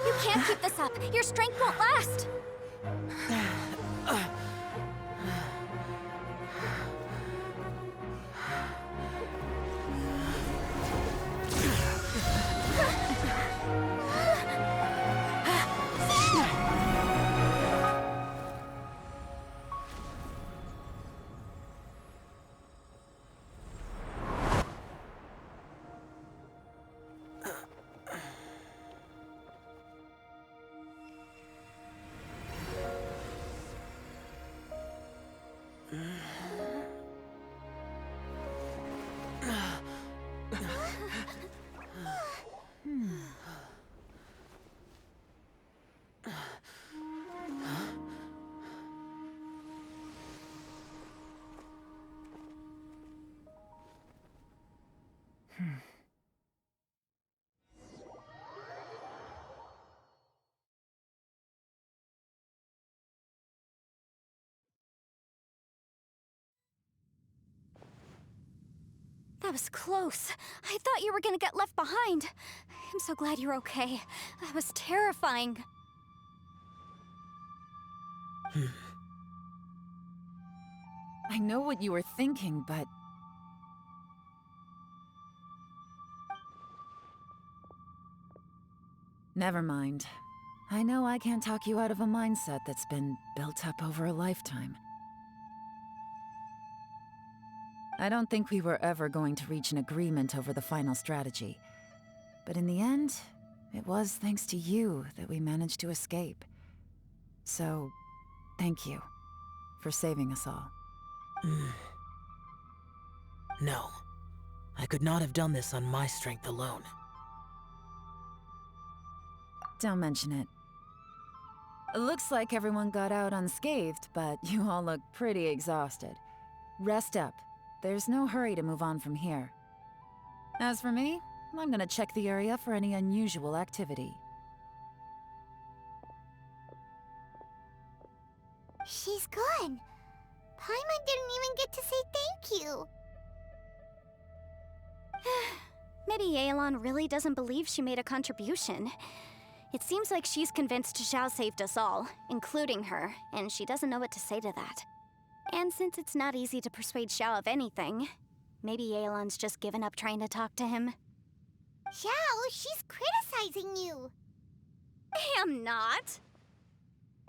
You can't keep this up. Your strength won't last. That was close. I thought you were gonna get left behind. I'm so glad you're okay. That was terrifying. I know what you were thinking, but... Never mind. I know I can't talk you out of a mindset that's been built up over a lifetime. I don't think we were ever going to reach an agreement over the final strategy. But in the end, it was thanks to you that we managed to escape. So, thank you for saving us all. No. I could not have done this on my strength alone. Don't mention it. It looks like everyone got out unscathed, but you all look pretty exhausted. Rest up. There's no hurry to move on from here. As for me, I'm gonna check the area for any unusual activity. She's gone. Paimon didn't even get to say thank you. Maybe Yelan really doesn't believe she made a contribution. It seems like she's convinced Xiao saved us all, including her, and she doesn't know what to say to that. And since it's not easy to persuade Xiao of anything, maybe Yelan's just given up trying to talk to him. Xiao, she's criticizing you. I am not.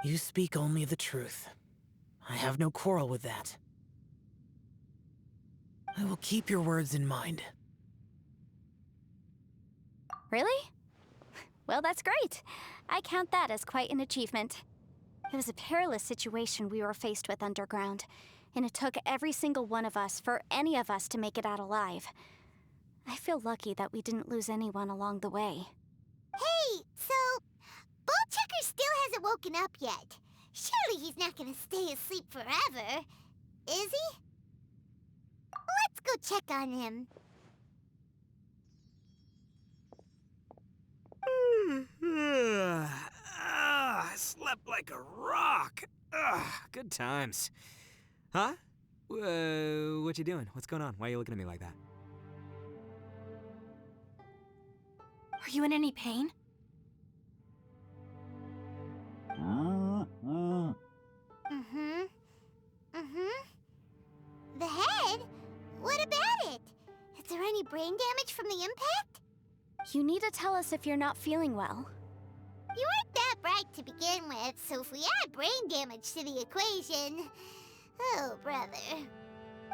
You speak only the truth. I have no quarrel with that. I will keep your words in mind. Really? Well, that's great. I count that as quite an achievement. It was a perilous situation we were faced with underground, and it took every single one of us for any of us to make it out alive. I feel lucky that we didn't lose anyone along the way. Hey, so Ballchecker still hasn't woken up yet. Surely he's not gonna stay asleep forever, is he? Let's go check on him. I slept like a rock. Good times. Huh? What you doing? What's going on? Why are you looking at me like that? Are you in any pain? The head? What about it? Is there any brain damage from the impact? You need to tell us if you're not feeling well. You weren't that bright to begin with, so if we add brain damage to the equation... Oh, brother.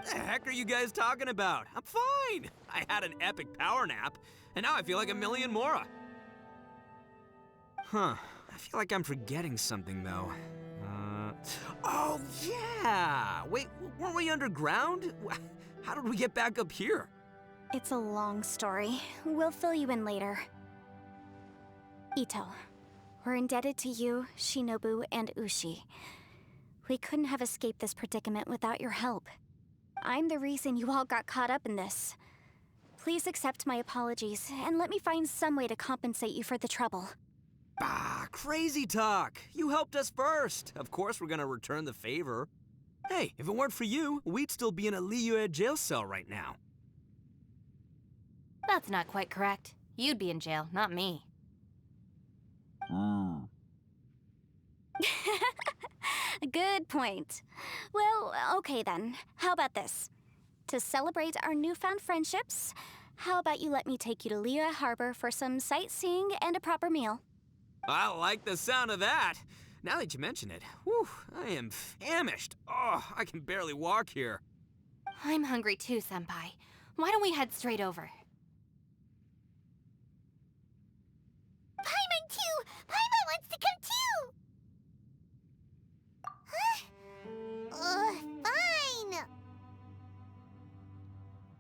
The heck are you guys talking about? I'm fine. I had an epic power nap, and now I feel like a million more. Huh. I feel like I'm forgetting something, though. Oh, yeah! Wait, weren't we underground? How did we get back up here? It's a long story. We'll fill you in later. Ito, we're indebted to you, Shinobu, and Ushi. We couldn't have escaped this predicament without your help. I'm the reason you all got caught up in this. Please accept my apologies, and let me find some way to compensate you for the trouble. Bah, crazy talk. You helped us first. Of course we're gonna return the favor. Hey, if it weren't for you, we'd still be in a Liyue jail cell right now. That's not quite correct. You'd be in jail, not me. Good point. Well, okay then. How about this? To celebrate our newfound friendships, how about you let me take you to Liyue Harbor for some sightseeing and a proper meal? I like the sound of that. Now that you mention it, whew, I am famished. Oh, I can barely walk here. I'm hungry too, Senpai. Why don't we head straight over? Paimon too! Paimon wants to come too! Huh? Fine!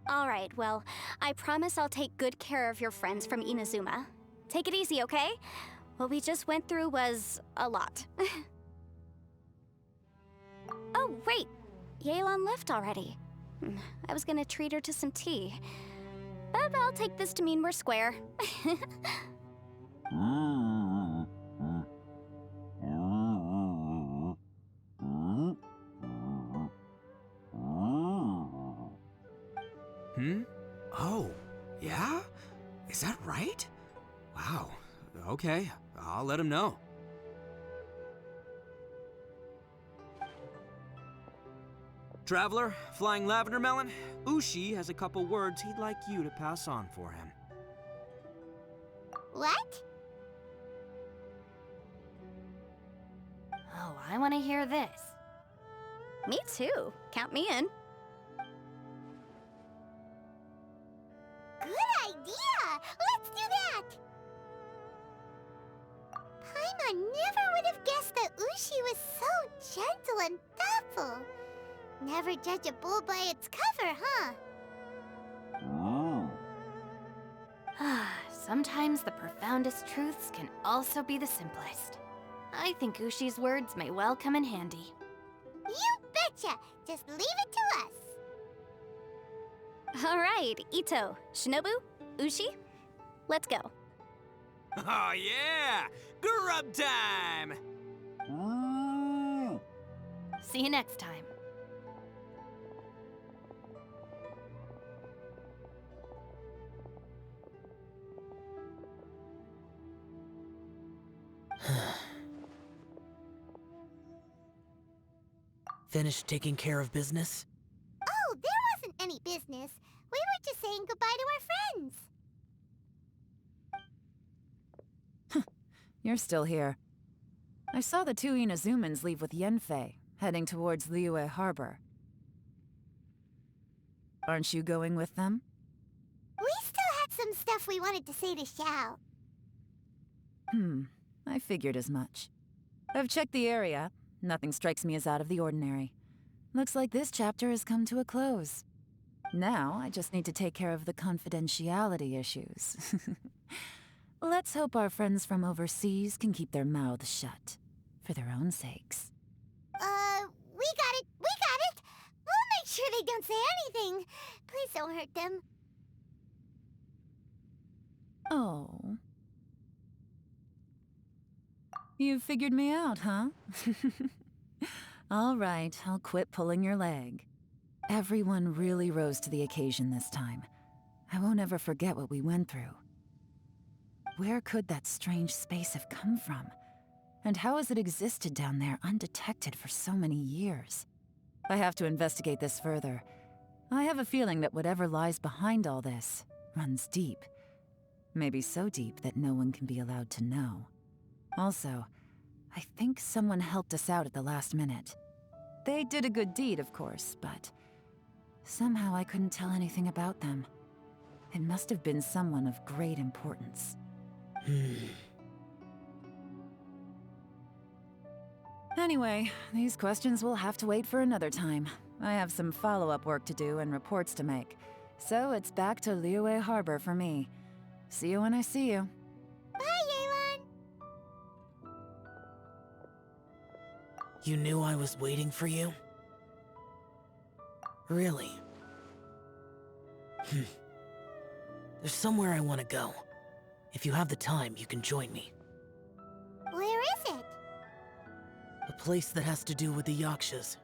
Alright, well, I promise I'll take good care of your friends from Inazuma. Take it easy, okay? What we just went through was a lot. Oh, wait! Yelan left already. I was gonna treat her to some tea. but I'll take this to mean we're square. Oh, yeah? Is that right? Wow. Okay, I'll let him know. Traveler, Flying Lavender Melon, Ushi has a couple words he'd like you to pass on for him. What? Oh, I want to hear this. Me too. Count me in. Good idea! Let's do that! Paimon never would have guessed that Ushi was so gentle and thoughtful. Never judge a bull by its cover, huh? Sometimes the profoundest truths can also be the simplest. I think Ushi's words may well come in handy. You betcha! Just leave it to us. All right, Ito, Shinobu, Ushi, let's go. Oh yeah! Grub time! See you next time. Finished taking care of business? Oh, there wasn't any business. We were just saying goodbye to our friends. You're still here. I saw the two Inazumans leave with Yenfei, heading towards Liyue Harbor. Aren't you going with them? We still had some stuff we wanted to say to Xiao. I figured as much. I've checked the area. Nothing strikes me as out of the ordinary. Looks like this chapter has come to a close. Now, I just need to take care of the confidentiality issues. Let's hope our friends from overseas can keep their mouths shut. For their own sakes. We got it! We got it! We'll make sure they don't say anything. Please don't hurt them. Oh. You figured me out, huh? All right, I'll quit pulling your leg. Everyone really rose to the occasion this time. I won't ever forget what we went through. Where could that strange space have come from? And how has it existed down there undetected for so many years? I have to investigate this further. I have a feeling that whatever lies behind all this runs deep. Maybe so deep that no one can be allowed to know. Also, I think someone helped us out at the last minute. They did a good deed, of course, but somehow I couldn't tell anything about them. It must have been someone of great importance. Anyway, these questions will have to wait for another time. I have some follow-up work to do and reports to make. So it's back to Liyue Harbor for me. See you when I see you. Bye, Yelan! You knew I was waiting for you? Really? There's somewhere I want to go. If you have the time, you can join me. Where is it? A place that has to do with the Yakshas.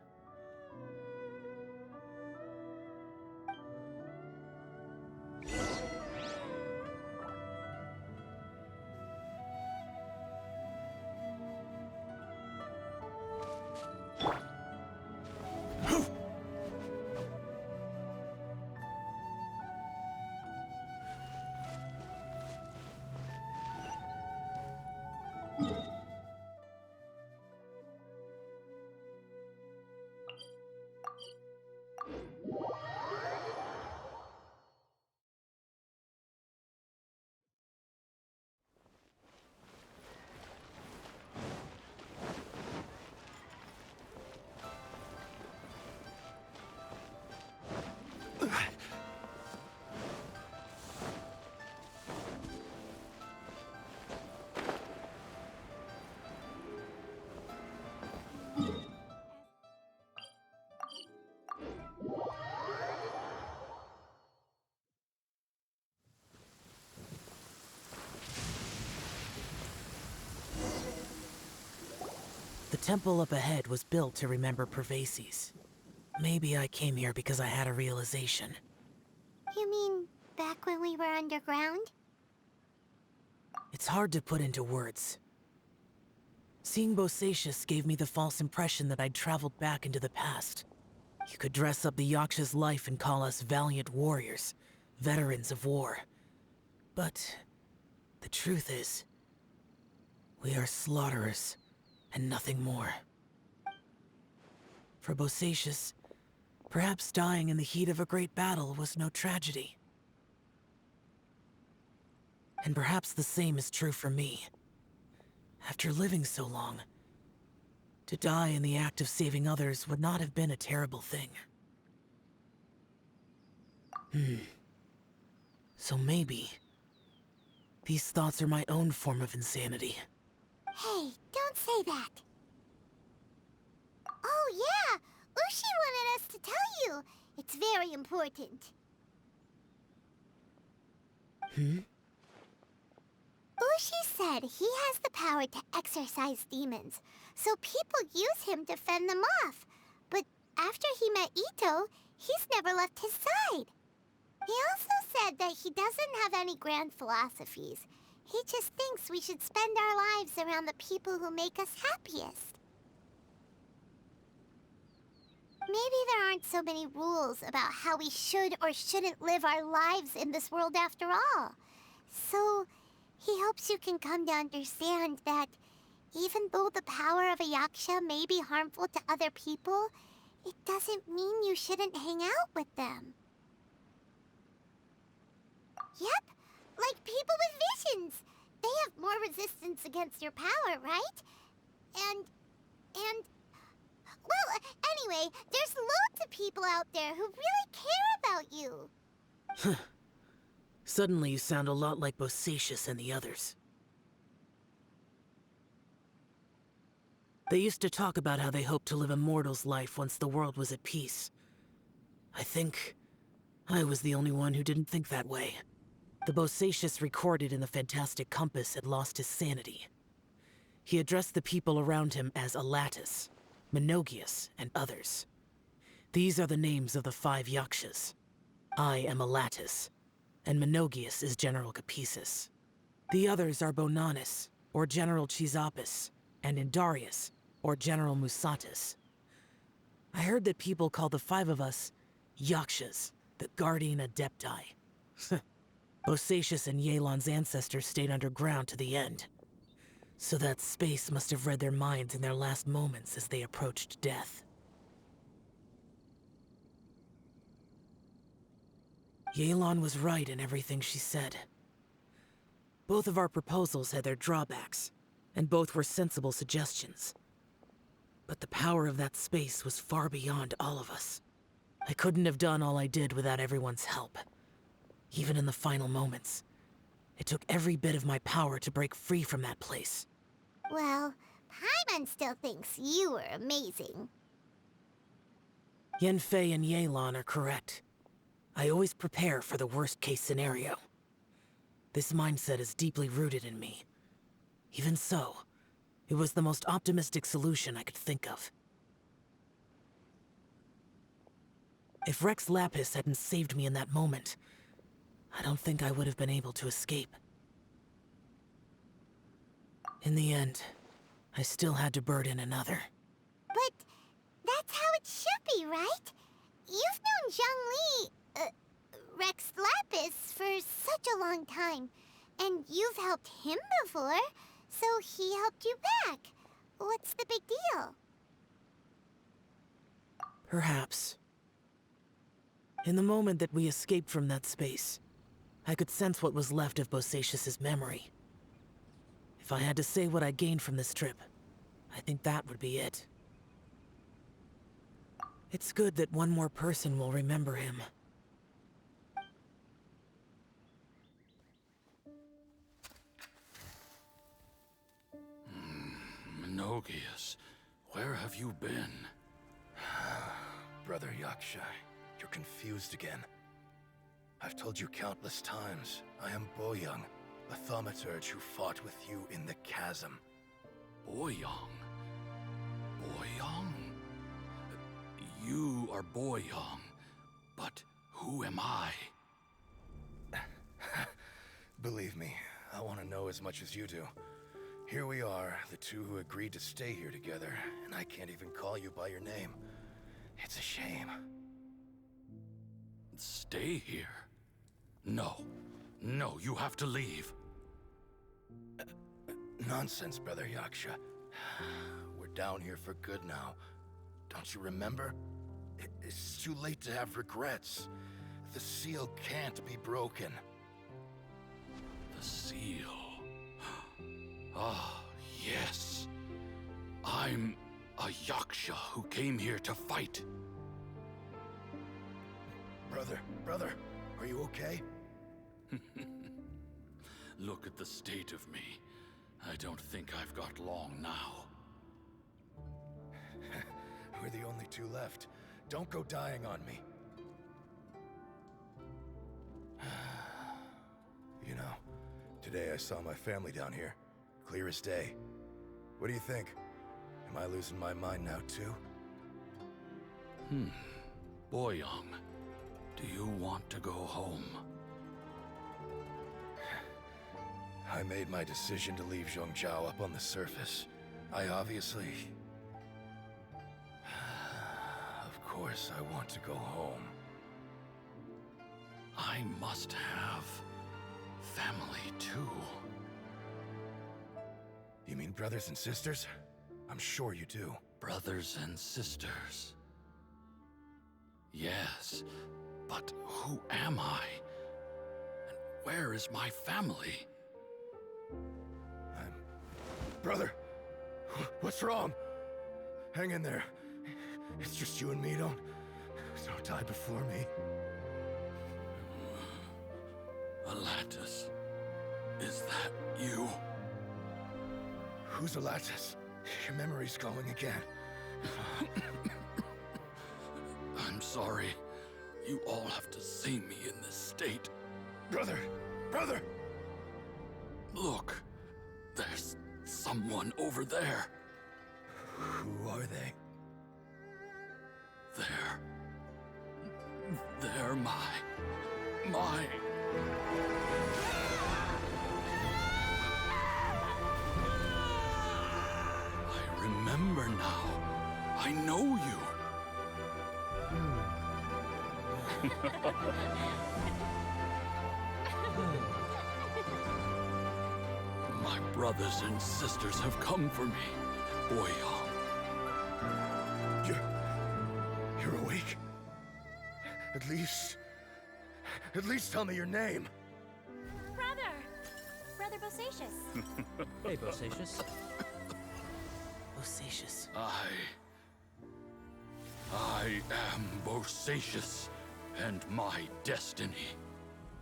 temple up ahead was built to remember Pervases. Maybe I came here because I had a realization. You mean back when we were underground? It's hard to put into words. Seeing Bosacius gave me the false impression that I'd traveled back into the past. You could dress up the Yakshas' life and call us valiant warriors, veterans of war. But the truth is, we are slaughterers and nothing more. For Bosacius, perhaps dying in the heat of a great battle was no tragedy. And perhaps the same is true for me. After living so long, to die in the act of saving others would not have been a terrible thing. So maybe these thoughts are my own form of insanity. Hey, don't say that. Oh yeah, Ushi wanted us to tell you. It's very important. Ushi said he has the power to exorcise demons, so people use him to fend them off. But after he met Ito, he's never left his side. He also said that he doesn't have any grand philosophies. He just thinks we should spend our lives around the people who make us happiest. Maybe there aren't so many rules about how we should or shouldn't live our lives in this world after all. So he hopes you can come to understand that even though the power of a Yaksha may be harmful to other people, it doesn't mean you shouldn't hang out with them. Yep, like people with visions. They have more resistance against your power, right? And... Well, anyway, there's loads of people out there who really care about you. Suddenly you sound a lot like Bosacius and the others. They used to talk about how they hoped to live a mortal's life once the world was at peace. I think I was the only one who didn't think that way. The Bosacius recorded in the Fantastic Compass had lost his sanity. He addressed the people around him as Alatus, Menogius, and others. These are the names of the 5 Yakshas. I am Alatus, and Menogius is General Capesus. The others are Bonanis, or General Chisapis, and Indarius, or General Musatus. I heard that people call the 5 of us Yakshas, the Guardian Adepti. Bosacius and Yelan's ancestors stayed underground to the end. So that space must have read their minds in their last moments as they approached death. Yelan was right in everything she said. Both of our proposals had their drawbacks, and both were sensible suggestions. But the power of that space was far beyond all of us. I couldn't have done all I did without everyone's help. Even in the final moments, it took every bit of my power to break free from that place. Well, Paimon still thinks you were amazing. Yanfei and Yelan are correct. I always prepare for the worst-case scenario. This mindset is deeply rooted in me. Even so, it was the most optimistic solution I could think of. If Rex Lapis hadn't saved me in that moment, I don't think I would have been able to escape. In the end, I still had to burden another. But that's how it should be, right? You've known Zhongli, Rex Lapis, for such a long time. And you've helped him before, so he helped you back. What's the big deal? Perhaps. In the moment that we escaped from that space, I could sense what was left of Bosacius's memory. If I had to say what I gained from this trip, I think that would be it. It's good that one more person will remember him. Menogius, where have you been? Brother Yaksha, you're confused again. I've told you countless times, I am Boyoung, the thaumaturge who fought with you in the chasm. Boyoung? Boyong? You are Boyong, but who am I? Believe me, I want to know as much as you do. Here we are, the two who agreed to stay here together, and I can't even call you by your name. It's a shame. Stay here? No. No, you have to leave. Nonsense, Brother Yaksha. We're down here for good now. Don't you remember? It's too late to have regrets. The seal can't be broken. The seal. Ah, yes. I'm a Yaksha who came here to fight. Brother, are you okay? Look at the state of me. I don't think I've got long now. We're the only two left. Don't go dying on me. You know, today I saw my family down here. Clear as day. What do you think? Am I losing my mind now too? Boyong, do you want to go home? I made my decision to leave Zhongzhao up on the surface. I obviously... Of course I want to go home. I must have family too. You mean brothers and sisters? I'm sure you do. Brothers and sisters. Yes, but who am I? And where is my family? Brother! What's wrong? Hang in there. It's just you and me, don't die before me. Alatus, is that you? Who's Alatus? Your memory's going again. I'm sorry. You all have to see me in this state. Brother! Look, there's someone over there. Who are they? They're my... I remember now. I know you. My brothers and sisters have come for me, Boyong. You're awake? At least tell me your name. Brother Bosacius. Hey, Bosacius. Bosacius. I am Bosacius, and my destiny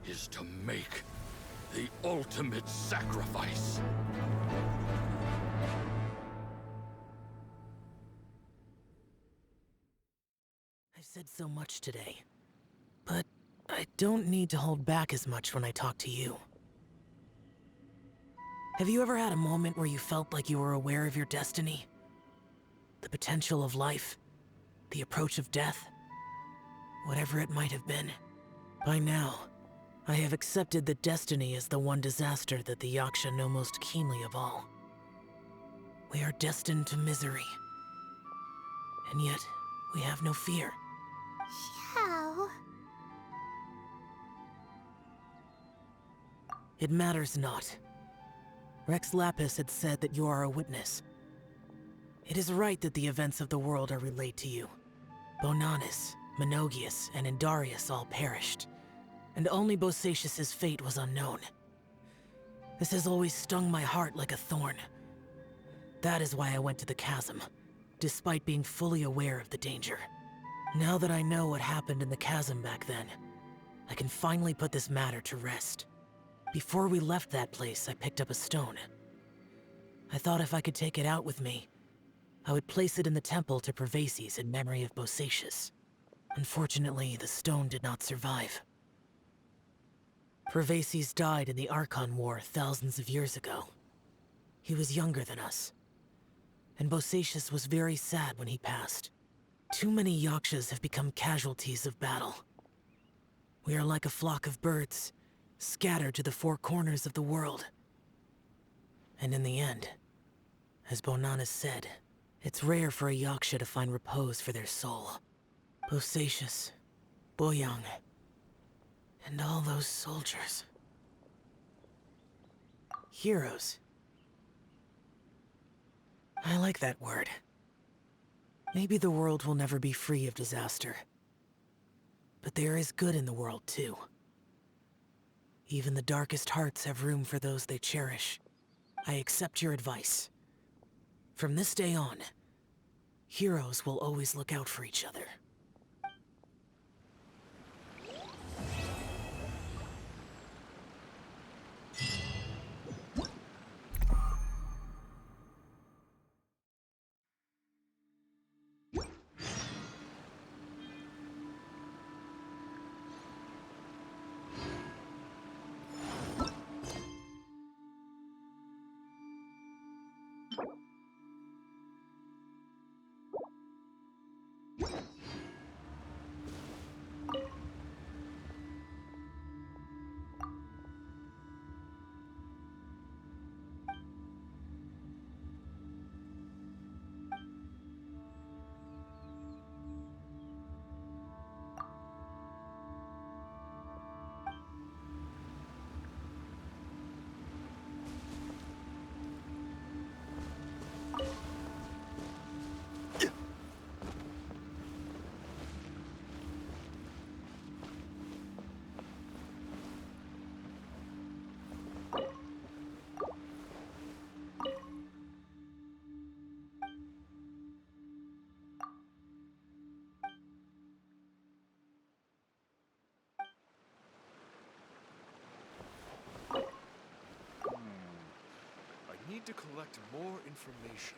is to make the ultimate sacrifice. I've said so much today, but I don't need to hold back as much when I talk to you. Have you ever had a moment where you felt like you were aware of your destiny? The potential of life? The approach of death? Whatever it might have been. By now, I have accepted that destiny is the one disaster that the Yaksha know most keenly of all. We are destined to misery. And yet, we have no fear. Xiao. It matters not. Rex Lapis had said that you are a witness. It is right that the events of the world are relayed to you. Bonanis, Menogias, and Indarius all perished, and only Bosacius's fate was unknown. This has always stung my heart like a thorn. That is why I went to the chasm, despite being fully aware of the danger. Now that I know what happened in the chasm back then, I can finally put this matter to rest. Before we left that place, I picked up a stone. I thought if I could take it out with me, I would place it in the temple to Pervases in memory of Bosacius. Unfortunately, the stone did not survive. Pervases died in the Archon War thousands of years ago. He was younger than us. and Bosacius was very sad when he passed. Too many Yakshas have become casualties of battle. We are like a flock of birds, scattered to the four corners of the world. And in the end, as Bonanas said, it's rare for a Yaksha to find repose for their soul. Bosacius, Boyang, and all those soldiers. Heroes. I like that word. Maybe the world will never be free of disaster. But there is good in the world, too. Even the darkest hearts have room for those they cherish. I accept your advice. From this day on, heroes will always look out for each other. I need to collect more information.